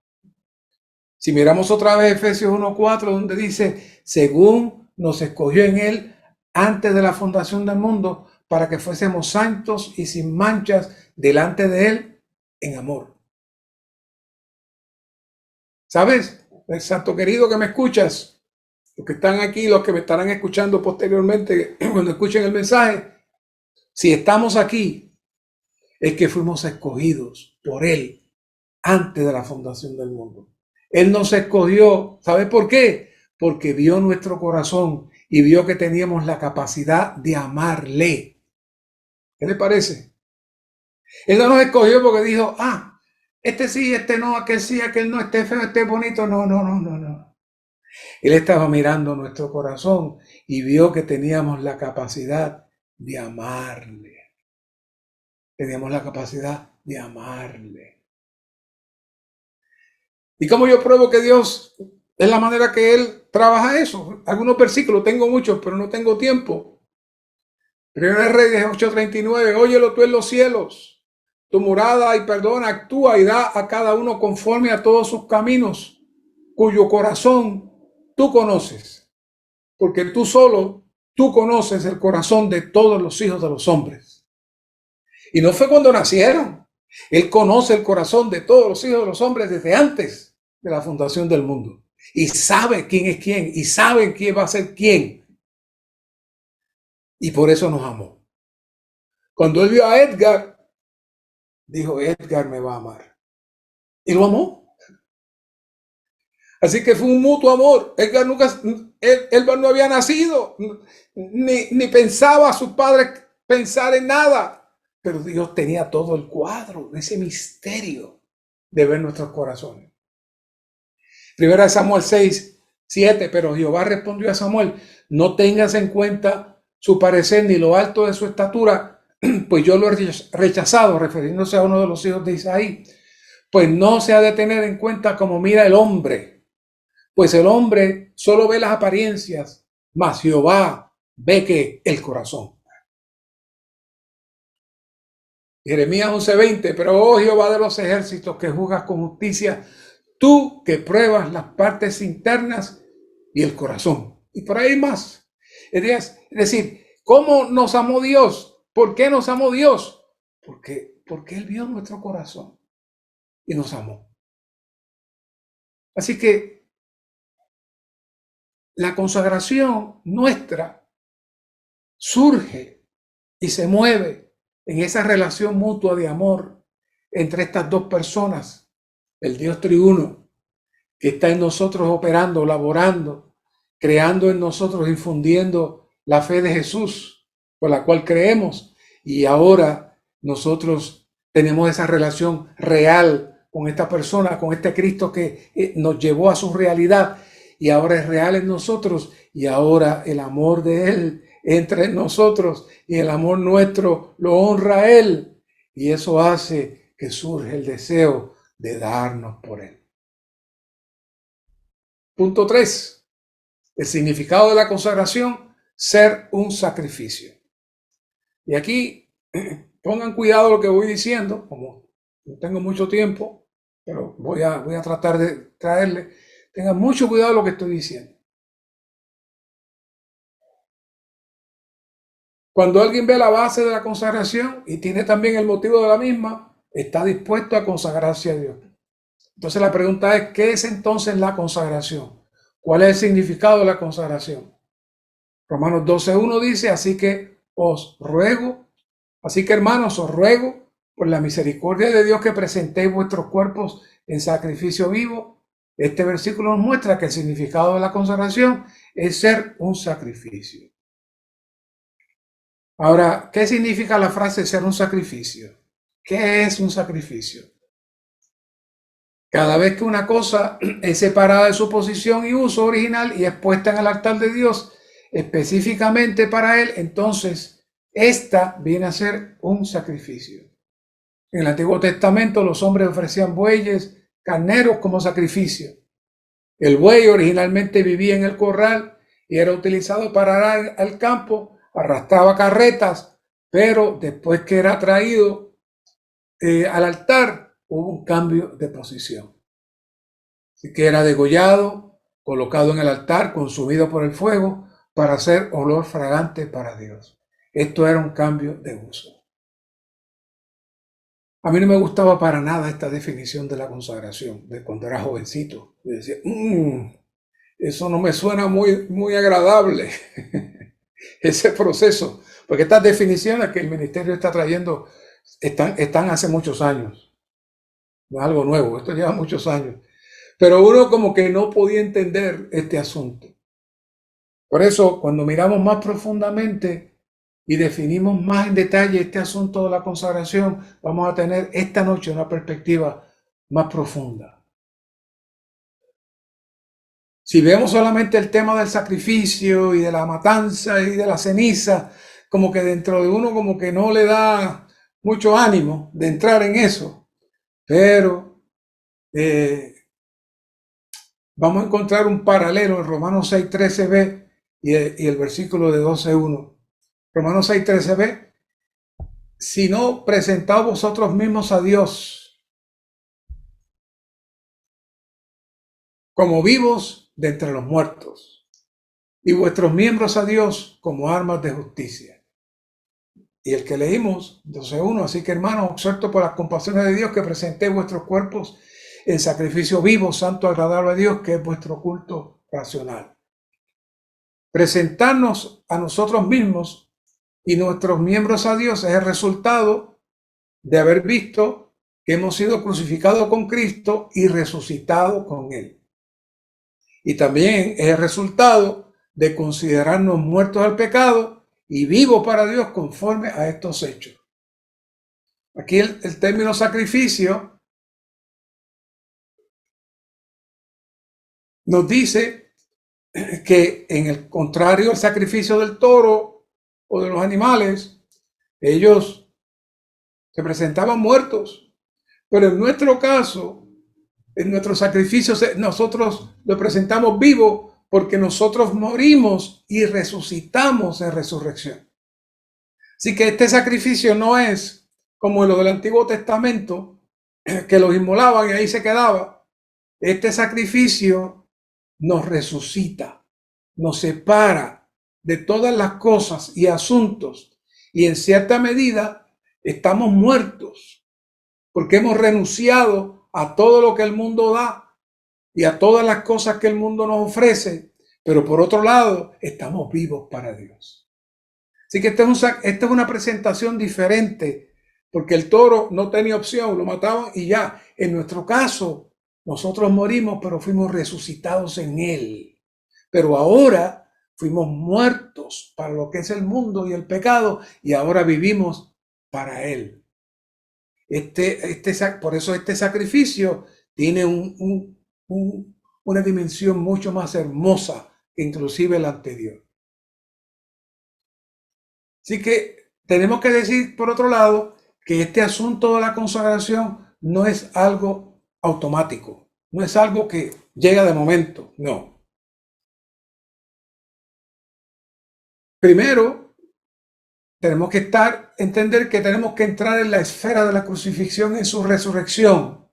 Si miramos otra vez Efesios 1:4, donde dice, según nos escogió en Él antes de la fundación del mundo, para que fuésemos santos y sin manchas delante de Él en amor. ¿Sabes? El santo querido que me escuchas, los que están aquí, los que me estarán escuchando posteriormente cuando escuchen el mensaje, si estamos aquí, es que fuimos escogidos por Él antes de la fundación del mundo. Él nos escogió, ¿sabe por qué? Porque vio nuestro corazón y vio que teníamos la capacidad de amarle. ¿Qué le parece? Él no nos escogió porque dijo, este sí, este no, aquel no, este feo, este bonito. No, no, no, no, no. Él estaba mirando nuestro corazón y vio que teníamos la capacidad de amarle. Teníamos la capacidad de amarle. ¿Y cómo yo pruebo que Dios es la manera que Él trabaja eso? Algunos versículos, tengo muchos, pero no tengo tiempo. Primero de Reyes 8:39, óyelo tú en los cielos, tu morada y perdona, actúa y da a cada uno conforme a todos sus caminos, cuyo corazón tú conoces, porque tú conoces el corazón de todos los hijos de los hombres. Y no fue cuando nacieron. Él conoce el corazón de todos los hijos de los hombres desde antes de la fundación del mundo. Y sabe quién es quién. Y sabe quién va a ser quién. Y por eso nos amó. Cuando él vio a Edgar, dijo, Edgar me va a amar. Y lo amó. Así que fue un mutuo amor. Edgar no había nacido. Ni pensaba a sus padres pensar en nada. Pero Dios tenía todo el cuadro, ese misterio de ver nuestros corazones. Primera de Samuel 6:7, pero Jehová respondió a Samuel, no tengas en cuenta su parecer ni lo alto de su estatura, pues yo lo he rechazado, refiriéndose a uno de los hijos de Isaí, pues no se ha de tener en cuenta como mira el hombre, pues el hombre solo ve las apariencias, mas Jehová ve que el corazón. Jeremías 11:20, pero oh Jehová de los ejércitos que juzgas con justicia, tú que pruebas las partes internas y el corazón. Y por ahí más. Es decir, ¿cómo nos amó Dios? ¿Por qué nos amó Dios? Porque Él vio nuestro corazón y nos amó. Así que la consagración nuestra surge y se mueve en esa relación mutua de amor entre estas dos personas, el Dios triuno, que está en nosotros operando, laborando, creando en nosotros, infundiendo la fe de Jesús, por la cual creemos. Y ahora nosotros tenemos esa relación real con esta persona, con este Cristo que nos llevó a su realidad y ahora es real en nosotros y ahora el amor de Él entra en nosotros y el amor nuestro lo honra a Él y eso hace que surge el deseo de darnos por Él. Punto 3. El significado de la consagración, ser un sacrificio. Y aquí pongan cuidado lo que voy diciendo, como no tengo mucho tiempo, pero voy a tratar de traerle, tengan mucho cuidado lo que estoy diciendo. Cuando alguien ve la base de la consagración y tiene también el motivo de la misma, está dispuesto a consagrarse a Dios. Entonces la pregunta es, ¿qué es entonces la consagración? ¿Cuál es el significado de la consagración? Romanos 12:1 dice, así que hermanos, os ruego por la misericordia de Dios que presentéis vuestros cuerpos en sacrificio vivo. Este versículo nos muestra que el significado de la consagración es ser un sacrificio. Ahora, ¿qué significa la frase ser un sacrificio? ¿Qué es un sacrificio? Cada vez que una cosa es separada de su posición y uso original y es puesta en el altar de Dios específicamente para Él, entonces esta viene a ser un sacrificio. En el Antiguo Testamento los hombres ofrecían bueyes, carneros como sacrificio. El buey originalmente vivía en el corral y era utilizado para arar al campo, arrastraba carretas, pero después que era traído al altar hubo un cambio de posición. Así que era degollado, colocado en el altar, consumido por el fuego para hacer olor fragante para Dios. Esto era un cambio de uso. A mí no me gustaba para nada esta definición de la consagración, de cuando era jovencito. Yo decía, eso no me suena muy agradable, ese proceso, porque estas definiciones que el ministerio está trayendo están hace muchos años, no es algo nuevo, esto lleva muchos años, pero uno como que no podía entender este asunto. Por eso, cuando miramos más profundamente y definimos más en detalle este asunto de la consagración, vamos a tener esta noche una perspectiva más profunda. Si vemos solamente el tema del sacrificio y de la matanza y de la ceniza, como que dentro de uno como que no le da mucho ánimo de entrar en eso. Pero vamos a encontrar un paralelo en Romanos 6:13b y el versículo de 12:1. Romanos 6:13b, si no presentaos vosotros mismos a Dios como vivos de entre los muertos y vuestros miembros a Dios como armas de justicia. Y el que leímos, 12:1, así que hermanos, exhorto por las compasiones de Dios que presentéis vuestros cuerpos en sacrificio vivo, santo, agradable a Dios, que es vuestro culto racional. Presentarnos a nosotros mismos y nuestros miembros a Dios es el resultado de haber visto que hemos sido crucificados con Cristo y resucitados con Él. Y también es el resultado de considerarnos muertos al pecado y vivos para Dios conforme a estos hechos. Aquí el término sacrificio nos dice que en el contrario al sacrificio del toro o de los animales, ellos se presentaban muertos. Pero en nuestro caso, en nuestros sacrificios, nosotros lo presentamos vivo porque nosotros morimos y resucitamos en resurrección. Así que este sacrificio no es como lo del Antiguo Testamento, que los inmolaban y ahí se quedaba. Este sacrificio nos resucita, nos separa de todas las cosas y asuntos y en cierta medida estamos muertos porque hemos renunciado a todo lo que el mundo da y a todas las cosas que el mundo nos ofrece, pero por otro lado estamos vivos para Dios. Así que esta es una presentación diferente, porque el toro no tenía opción, lo mataban y ya. En nuestro caso, nosotros morimos, pero fuimos resucitados en Él. Pero ahora fuimos muertos para lo que es el mundo y el pecado, y ahora vivimos para Él. Por eso este sacrificio tiene una dimensión mucho más hermosa que inclusive el anterior. Así que tenemos que decir, por otro lado, que este asunto de la consagración no es algo automático, no es algo que llega de momento, no. Primero, tenemos que entender que tenemos que entrar en la esfera de la crucifixión en su resurrección.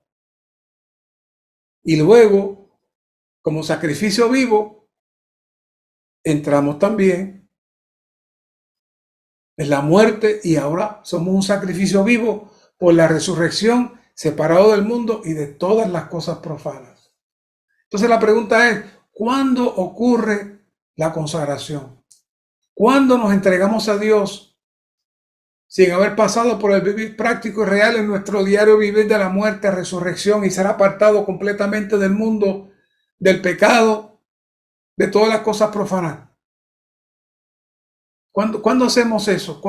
Y luego, como sacrificio vivo, entramos también en la muerte y ahora somos un sacrificio vivo por la resurrección, separado del mundo y de todas las cosas profanas. Entonces la pregunta es, ¿cuándo ocurre la consagración? ¿Cuándo nos entregamos a Dios sin haber pasado por el vivir práctico y real en nuestro diario vivir de la muerte, resurrección y ser apartado completamente del mundo, del pecado, de todas las cosas profanas? ¿Cuándo hacemos eso?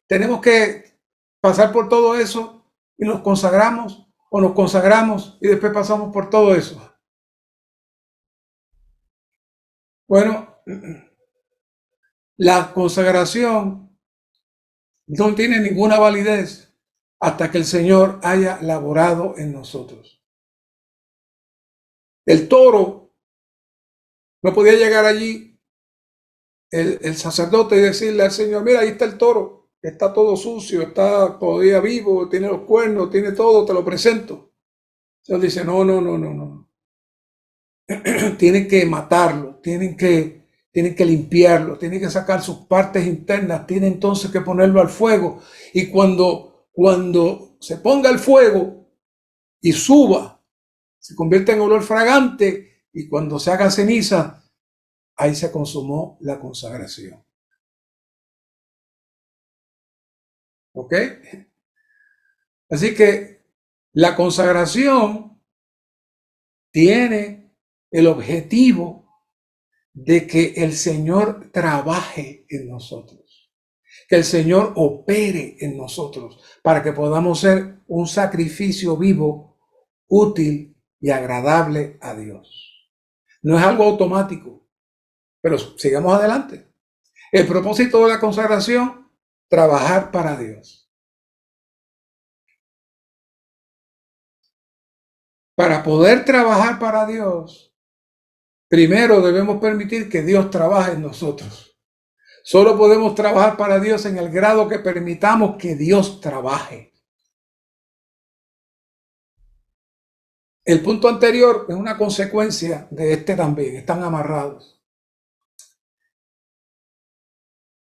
¿Tenemos que pasar por todo eso y nos consagramos? ¿O nos consagramos y después pasamos por todo eso? Bueno, la consagración no tiene ninguna validez hasta que el Señor haya laborado en nosotros. El toro no podía llegar allí, el sacerdote, y decirle al Señor, mira, ahí está el toro, está todo sucio, está todavía vivo, tiene los cuernos, tiene todo, te lo presento. El Señor dice, no. Tienen que matarlo, tienen que limpiarlo, tienen que sacar sus partes internas, tienen entonces que ponerlo al fuego. Y cuando se ponga al fuego y suba, se convierte en olor fragante, y cuando se haga ceniza, ahí se consumó la consagración. ¿Ok? Así que la consagración tiene el objetivo de que el Señor trabaje en nosotros, que el Señor opere en nosotros, para que podamos ser un sacrificio vivo, útil y agradable a Dios. No es algo automático, pero sigamos adelante. El propósito de la consagración, trabajar para Dios. Para poder trabajar para Dios, primero debemos permitir que Dios trabaje en nosotros. Solo podemos trabajar para Dios en el grado que permitamos que Dios trabaje. El punto anterior es una consecuencia de este también, están amarrados.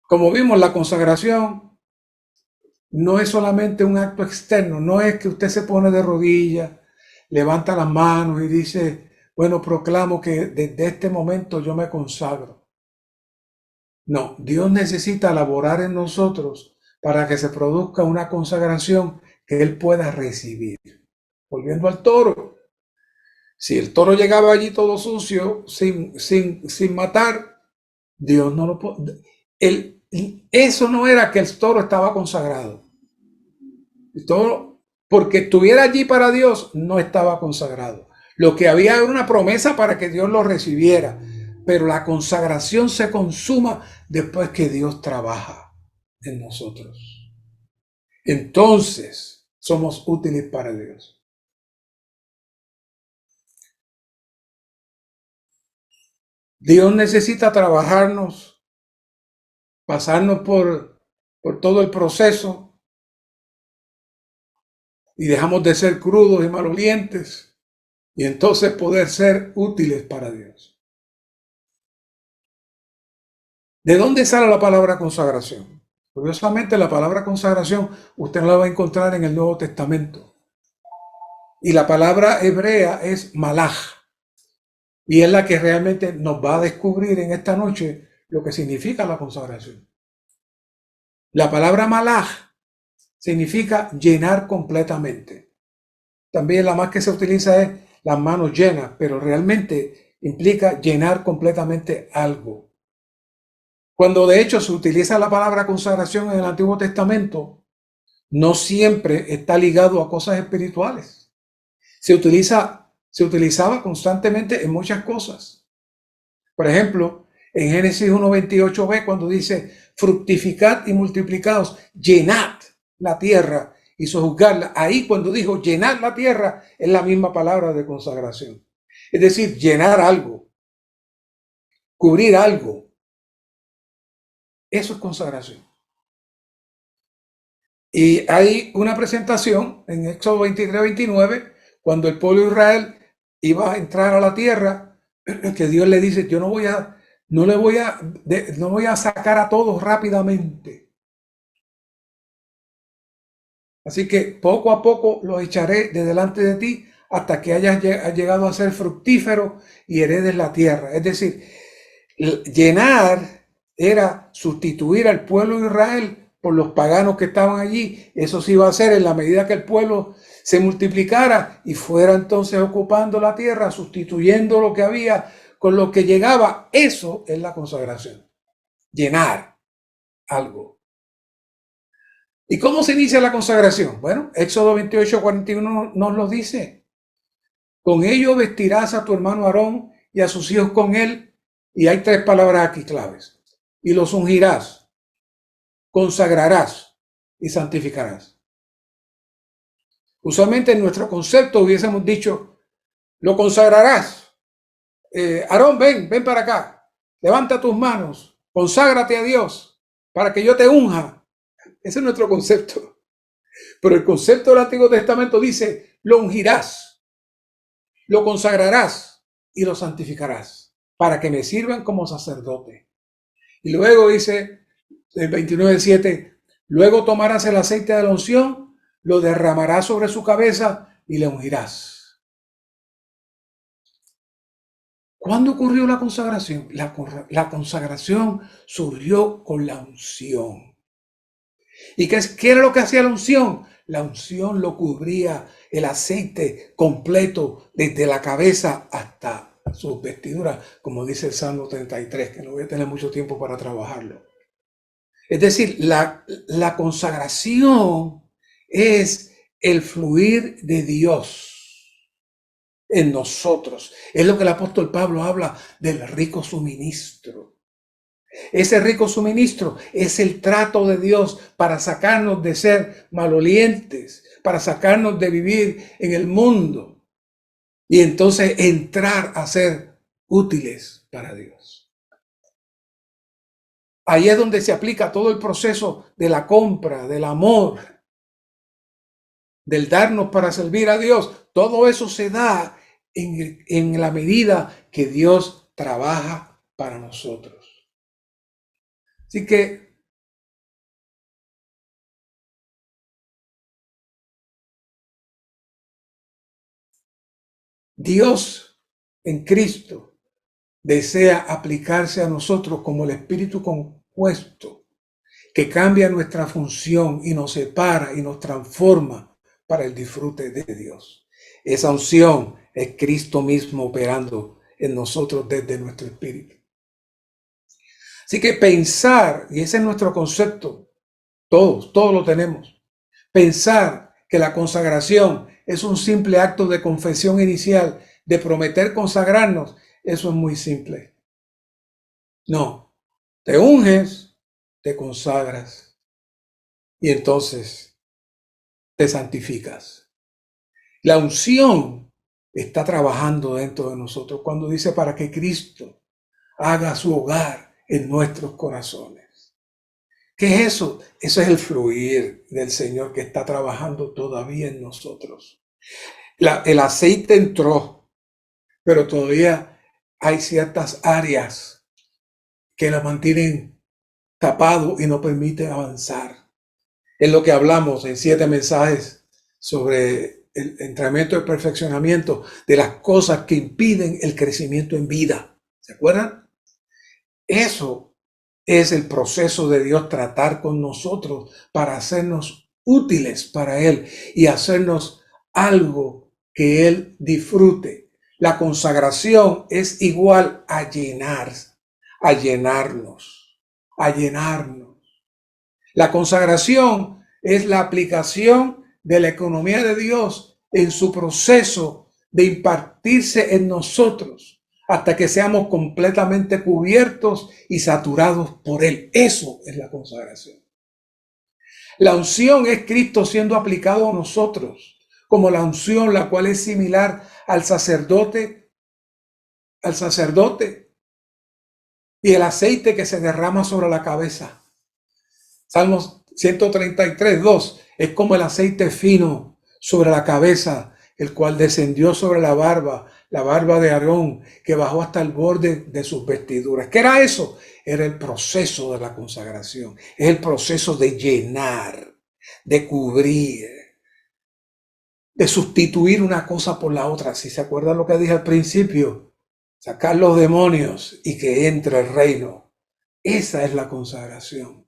Como vimos, la consagración no es solamente un acto externo, no es que usted se pone de rodillas, levanta las manos y dice, bueno, proclamo que desde este momento yo me consagro. No, Dios necesita laborar en nosotros para que se produzca una consagración que Él pueda recibir. Volviendo al toro, si el toro llegaba allí todo sucio, sin matar, Dios no lo puede. Eso no era que el toro estaba consagrado. El toro, porque estuviera allí para Dios, no estaba consagrado. Lo que había era una promesa para que Dios lo recibiera, pero la consagración se consuma después que Dios trabaja en nosotros. Entonces somos útiles para Dios. Dios necesita trabajarnos, pasarnos por todo el proceso, y dejamos de ser crudos y malolientes, y entonces poder ser útiles para Dios. ¿De dónde sale la palabra consagración? Curiosamente, la palabra consagración usted no la va a encontrar en el Nuevo Testamento. Y la palabra hebrea es malach. Y es la que realmente nos va a descubrir en esta noche lo que significa la consagración. La palabra malach significa llenar completamente. También la más que se utiliza es las manos llenas, pero realmente implica llenar completamente algo. Cuando de hecho se utiliza la palabra consagración en el Antiguo Testamento, no siempre está ligado a cosas espirituales. Se utilizaba constantemente en muchas cosas. Por ejemplo, en Génesis 1:28b, cuando dice, fructificad y multiplicaos, llenad la tierra y sojuzgarla. Ahí cuando dijo llenar la tierra, es la misma palabra de consagración. Es decir, llenar algo, cubrir algo. Eso es consagración. Y hay una presentación en Éxodo 23-29, cuando el pueblo de Israel iba a entrar a la tierra, que Dios le dice, yo no voy a sacar a todos rápidamente. Así que poco a poco los echaré de delante de ti hasta que hayas llegado a ser fructífero y heredes la tierra. Es decir, llenar era sustituir al pueblo de Israel por los paganos que estaban allí. Eso se iba a hacer en la medida que el pueblo se multiplicara y fuera entonces ocupando la tierra, sustituyendo lo que había con lo que llegaba. Eso es la consagración. Llenar algo. ¿Y cómo se inicia la consagración? Bueno, Éxodo 28:41 nos lo dice. Con ello vestirás a tu hermano Aarón y a sus hijos con él. Y hay 3 palabras aquí claves. Y los ungirás, consagrarás y santificarás. Usualmente en nuestro concepto hubiésemos dicho, lo consagrarás. Aarón, ven para acá. Levanta tus manos, conságrate a Dios para que yo te unja. Ese es nuestro concepto. Pero el concepto del Antiguo Testamento dice, lo ungirás, lo consagrarás y lo santificarás para que me sirvan como sacerdote. Y luego dice el 29:7, luego tomarás el aceite de la unción, lo derramarás sobre su cabeza y le ungirás. ¿Cuándo ocurrió la consagración? La consagración surgió con la unción. ¿Y qué era lo que hacía la unción? La unción lo cubría el aceite completo desde la cabeza hasta sus vestiduras, como dice el Salmo 33, que no voy a tener mucho tiempo para trabajarlo. Es decir, la consagración es el fluir de Dios en nosotros. Es lo que el apóstol Pablo habla del rico suministro. Ese rico suministro es el trato de Dios para sacarnos de ser malolientes, para sacarnos de vivir en el mundo y entonces entrar a ser útiles para Dios. Ahí es donde se aplica todo el proceso de la compra, del amor, del darnos para servir a Dios. Todo eso se da en la medida que Dios trabaja para nosotros. Así que Dios en Cristo desea aplicarse a nosotros como el Espíritu compuesto que cambia nuestra función y nos separa y nos transforma para el disfrute de Dios. Esa unción es Cristo mismo operando en nosotros desde nuestro espíritu. Así que pensar, y ese es nuestro concepto, todos lo tenemos, pensar que la consagración es un simple acto de confesión inicial, de prometer consagrarnos, eso es muy simple. No, te unges, te consagras y entonces te santificas. La unción está trabajando dentro de nosotros cuando dice para que Cristo haga su hogar en nuestros corazones. ¿Qué es eso? Eso es el fluir del Señor que está trabajando todavía en nosotros. El aceite entró, pero todavía hay ciertas áreas que la mantienen tapado y no permiten avanzar. Es lo que hablamos en 7 mensajes sobre el entrenamiento y perfeccionamiento de las cosas que impiden el crecimiento en vida. ¿Se acuerdan? Eso es el proceso de Dios tratar con nosotros para hacernos útiles para Él y hacernos algo que Él disfrute. La consagración es igual a llenar, a llenarnos, a llenarnos. La consagración es la aplicación de la economía de Dios en su proceso de impartirse en nosotros hasta que seamos completamente cubiertos y saturados por Él. Eso es la consagración. La unción es Cristo siendo aplicado a nosotros, como la unción, la cual es similar al sacerdote y el aceite que se derrama sobre la cabeza. Salmos 133:2. Es como el aceite fino sobre la cabeza, el cual descendió sobre la barba de Aarón, que bajó hasta el borde de sus vestiduras. ¿Qué era eso? Era el proceso de la consagración. Es el proceso de llenar, de cubrir, de sustituir una cosa por la otra. Si se acuerdan lo que dije al principio, sacar los demonios y que entre el reino. Esa es la consagración.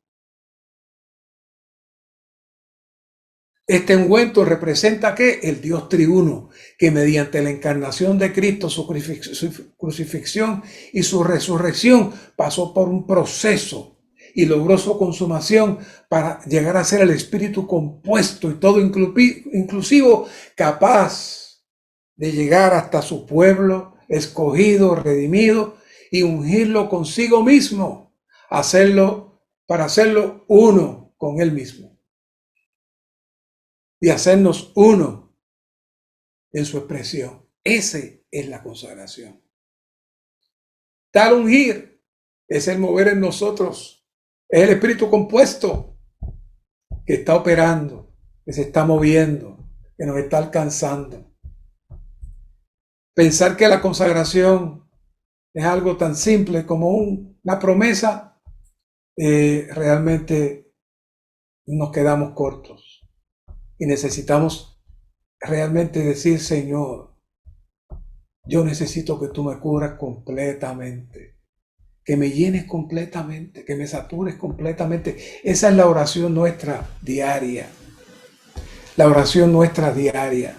Este ungüento representa ¿qué? El Dios triuno, que mediante la encarnación de Cristo, su crucifixión y su resurrección, pasó por un proceso y logró su consumación para llegar a ser el Espíritu compuesto y todo inclusivo, capaz de llegar hasta su pueblo escogido, redimido, y ungirlo consigo mismo, para hacerlo uno con él mismo y hacernos uno en su expresión. Ese es la consagración. Tal ungir es el mover en nosotros, es el Espíritu compuesto que está operando, que se está moviendo, que nos está alcanzando. Pensar que la consagración es algo tan simple como una promesa, realmente nos quedamos cortos y necesitamos realmente decir: Señor, yo necesito que tú me cubras completamente, que me llenes completamente, que me satures completamente. Esa es la oración nuestra diaria. La oración nuestra diaria.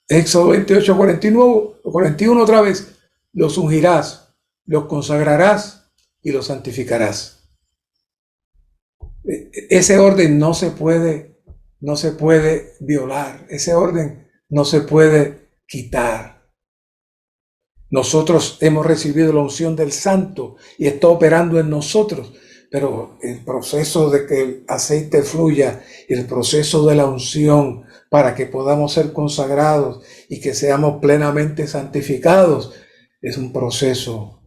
Éxodo 28, 41 otra vez. Los ungirás, los consagrarás y los santificarás. Ese orden no se puede violar. Ese orden no se puede quitar. Nosotros hemos recibido la unción del Santo y está operando en nosotros, pero el proceso de que el aceite fluya y el proceso de la unción para que podamos ser consagrados y que seamos plenamente santificados es un proceso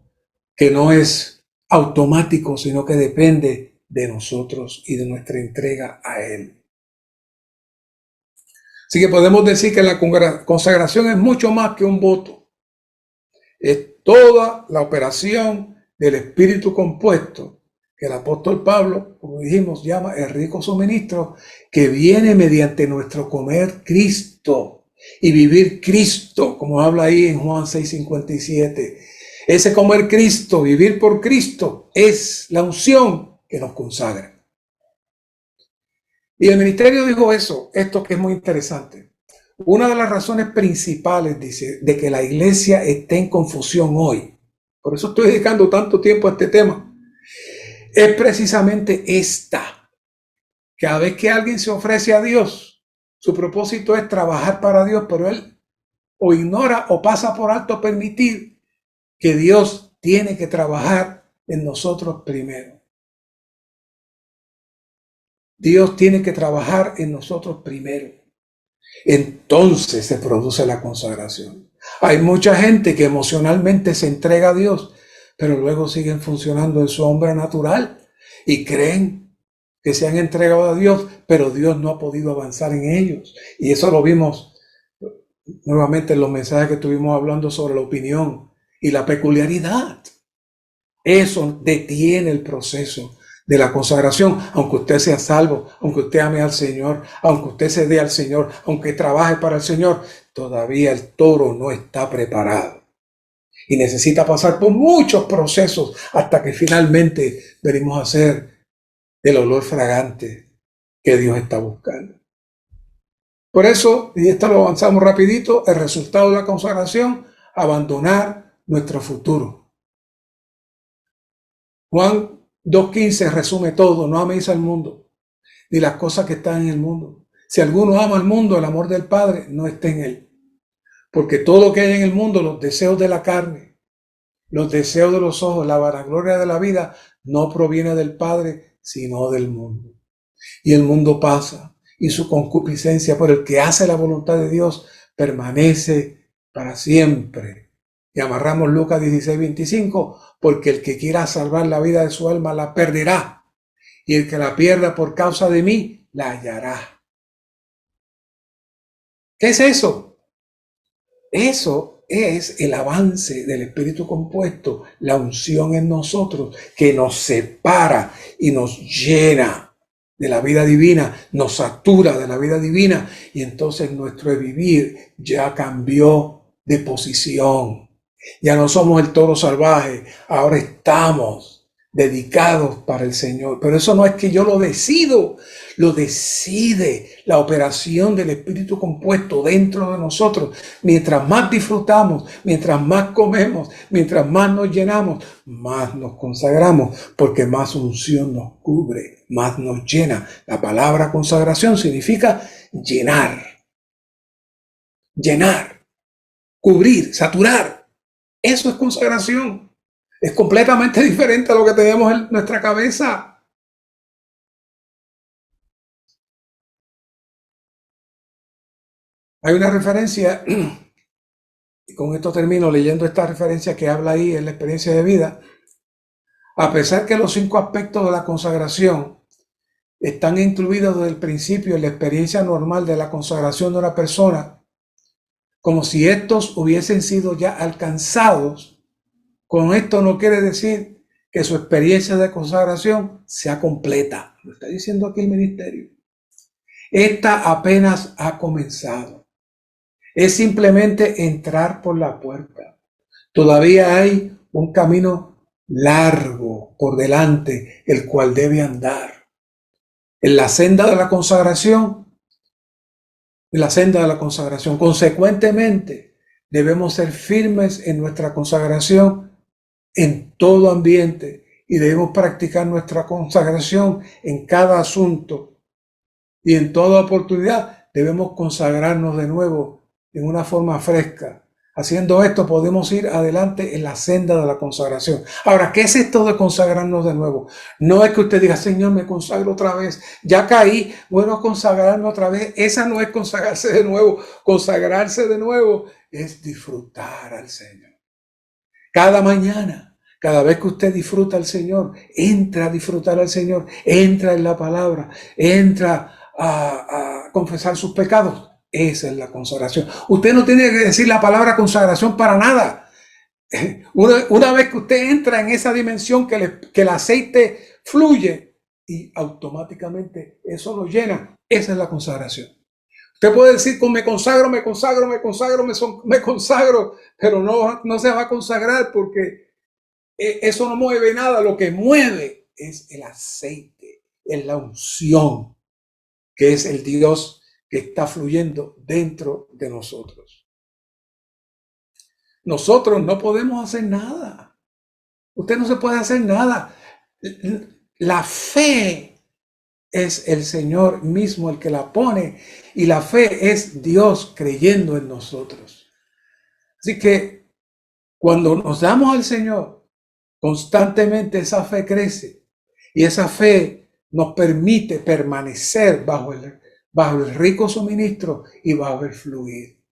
que no es automático, sino que depende de nosotros y de nuestra entrega a Él. Así que podemos decir que la consagración es mucho más que un voto. Es toda la operación del Espíritu compuesto que el apóstol Pablo, como dijimos, llama el rico suministro, que viene mediante nuestro comer Cristo y vivir Cristo, como habla ahí en Juan 6:57. Ese comer Cristo, vivir por Cristo, es la unción que nos consagra. Y el ministerio dijo esto que es muy interesante. Una de las razones principales, dice, de que la iglesia esté en confusión hoy, por eso estoy dedicando tanto tiempo a este tema, es precisamente esta. Cada vez que alguien se ofrece a Dios, su propósito es trabajar para Dios, pero él o ignora o pasa por alto permitir que Dios tiene que trabajar en nosotros primero. Dios tiene que trabajar en nosotros primero. Entonces se produce la consagración. Hay mucha gente que emocionalmente se entrega a Dios, pero luego siguen funcionando en su hombre natural y creen que se han entregado a Dios, pero Dios no ha podido avanzar en ellos. Y eso lo vimos nuevamente en los mensajes que estuvimos hablando sobre la opinión y la peculiaridad. Eso detiene el proceso de la consagración, aunque usted sea salvo, aunque usted ame al Señor, aunque usted se dé al Señor, aunque trabaje para el Señor, todavía el toro no está preparado. Y necesita pasar por muchos procesos hasta que finalmente venimos a ser el olor fragante que Dios está buscando. Por eso, y esto lo avanzamos rapidito, el resultado de la consagración: abandonar nuestro futuro. Juan 2:15 resume todo: no améis al mundo, ni las cosas que están en el mundo. Si alguno ama al mundo, el amor del Padre no está en él. Porque todo lo que hay en el mundo, los deseos de la carne, los deseos de los ojos, la vanagloria de la vida, no proviene del Padre, sino del mundo. Y el mundo pasa, y su concupiscencia, pero el que hace la voluntad de Dios permanece para siempre. Y amarramos Lucas 16:25, porque el que quiera salvar la vida de su alma la perderá, y el que la pierda por causa de mí, la hallará. ¿Qué es eso? Eso es el avance del Espíritu compuesto, la unción en nosotros que nos separa y nos llena de la vida divina, nos satura de la vida divina, y entonces nuestro vivir ya cambió de posición. Ya no somos el toro salvaje, ahora estamos dedicados para el Señor. Pero eso no es que yo lo decido, lo decide la operación del Espíritu compuesto dentro de nosotros. Mientras más disfrutamos, mientras más comemos, mientras más nos llenamos, más nos consagramos, porque más unción nos cubre, más nos llena. La palabra consagración significa llenar, llenar, cubrir, saturar. Eso es consagración. Es completamente diferente a lo que tenemos en nuestra cabeza. Hay una referencia, y con esto termino leyendo esta referencia que habla ahí en la experiencia de vida. A pesar que los 5 aspectos de la consagración están incluidos desde el principio en la experiencia normal de la consagración de una persona, como si estos hubiesen sido ya alcanzados, con esto no quiere decir que su experiencia de consagración sea completa. Lo está diciendo aquí el ministerio. Esta apenas ha comenzado. Es simplemente entrar por la puerta. Todavía hay un camino largo por delante, el cual debe andar. En la senda de la consagración, consecuentemente, debemos ser firmes en nuestra consagración en todo ambiente, y debemos practicar nuestra consagración en cada asunto, y en toda oportunidad debemos consagrarnos de nuevo en una forma fresca. Haciendo esto podemos ir adelante en la senda de la consagración. Ahora, ¿qué es esto de consagrarnos de nuevo? No es que usted diga, Señor, me consagro otra vez, ya caí, bueno, consagrarme otra vez. Esa no es consagrarse de nuevo. Consagrarse de nuevo es disfrutar al Señor. Cada mañana, cada vez que usted disfruta al Señor, entra a disfrutar al Señor, entra en la palabra, entra a confesar sus pecados. Esa es la consagración. Usted no tiene que decir la palabra consagración para nada. Una vez que usted entra en esa dimensión que el aceite fluye y automáticamente eso lo llena, esa es la consagración. Usted puede decir me consagro, pero no se va a consagrar porque eso no mueve nada. Lo que mueve es el aceite, es la unción, que es el Dios que está fluyendo dentro de nosotros. Nosotros no podemos hacer nada. Usted no se puede hacer nada. La fe es el Señor mismo el que la pone, y la fe es Dios creyendo en nosotros. Así que cuando nos damos al Señor, constantemente esa fe crece, y esa fe nos permite permanecer bajo el rico suministro y bajo el fluir.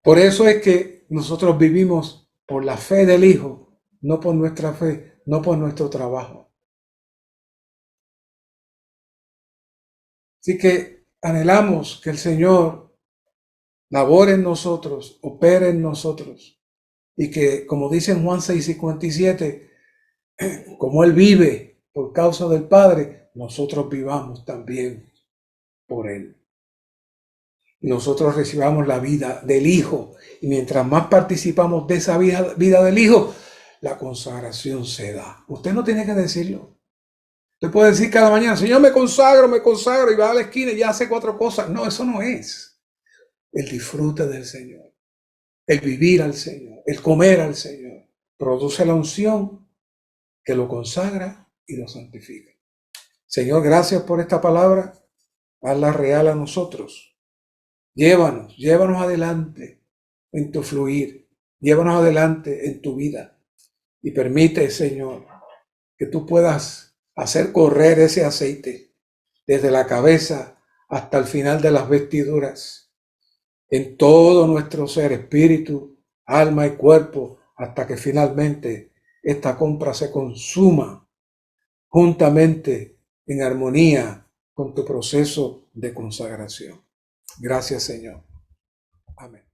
Por eso es que nosotros vivimos por la fe del Hijo, no por nuestra fe, no por nuestro trabajo. Así que anhelamos que el Señor labore en nosotros, opere en nosotros, y que, como dice en Juan 6:57, como Él vive por causa del Padre, nosotros vivamos también por Él. Y nosotros recibamos la vida del Hijo, y mientras más participamos de esa vida del Hijo, la consagración se da. Usted no tiene que decirlo. Usted puede decir cada mañana, Señor, me consagro, y va a la esquina y ya hace 4 cosas. No, eso no es el disfrute del Señor, el vivir al Señor, el comer al Señor. Produce la unción que lo consagra y lo santifica. Señor, gracias por esta palabra. Hazla real a nosotros. Llévanos adelante en tu fluir. Llévanos adelante en tu vida. Y permite, Señor, que tú puedas hacer correr ese aceite desde la cabeza hasta el final de las vestiduras, en todo nuestro ser, espíritu, alma y cuerpo, hasta que finalmente esta compra se consuma juntamente en armonía con tu proceso de consagración. Gracias, Señor. Amén.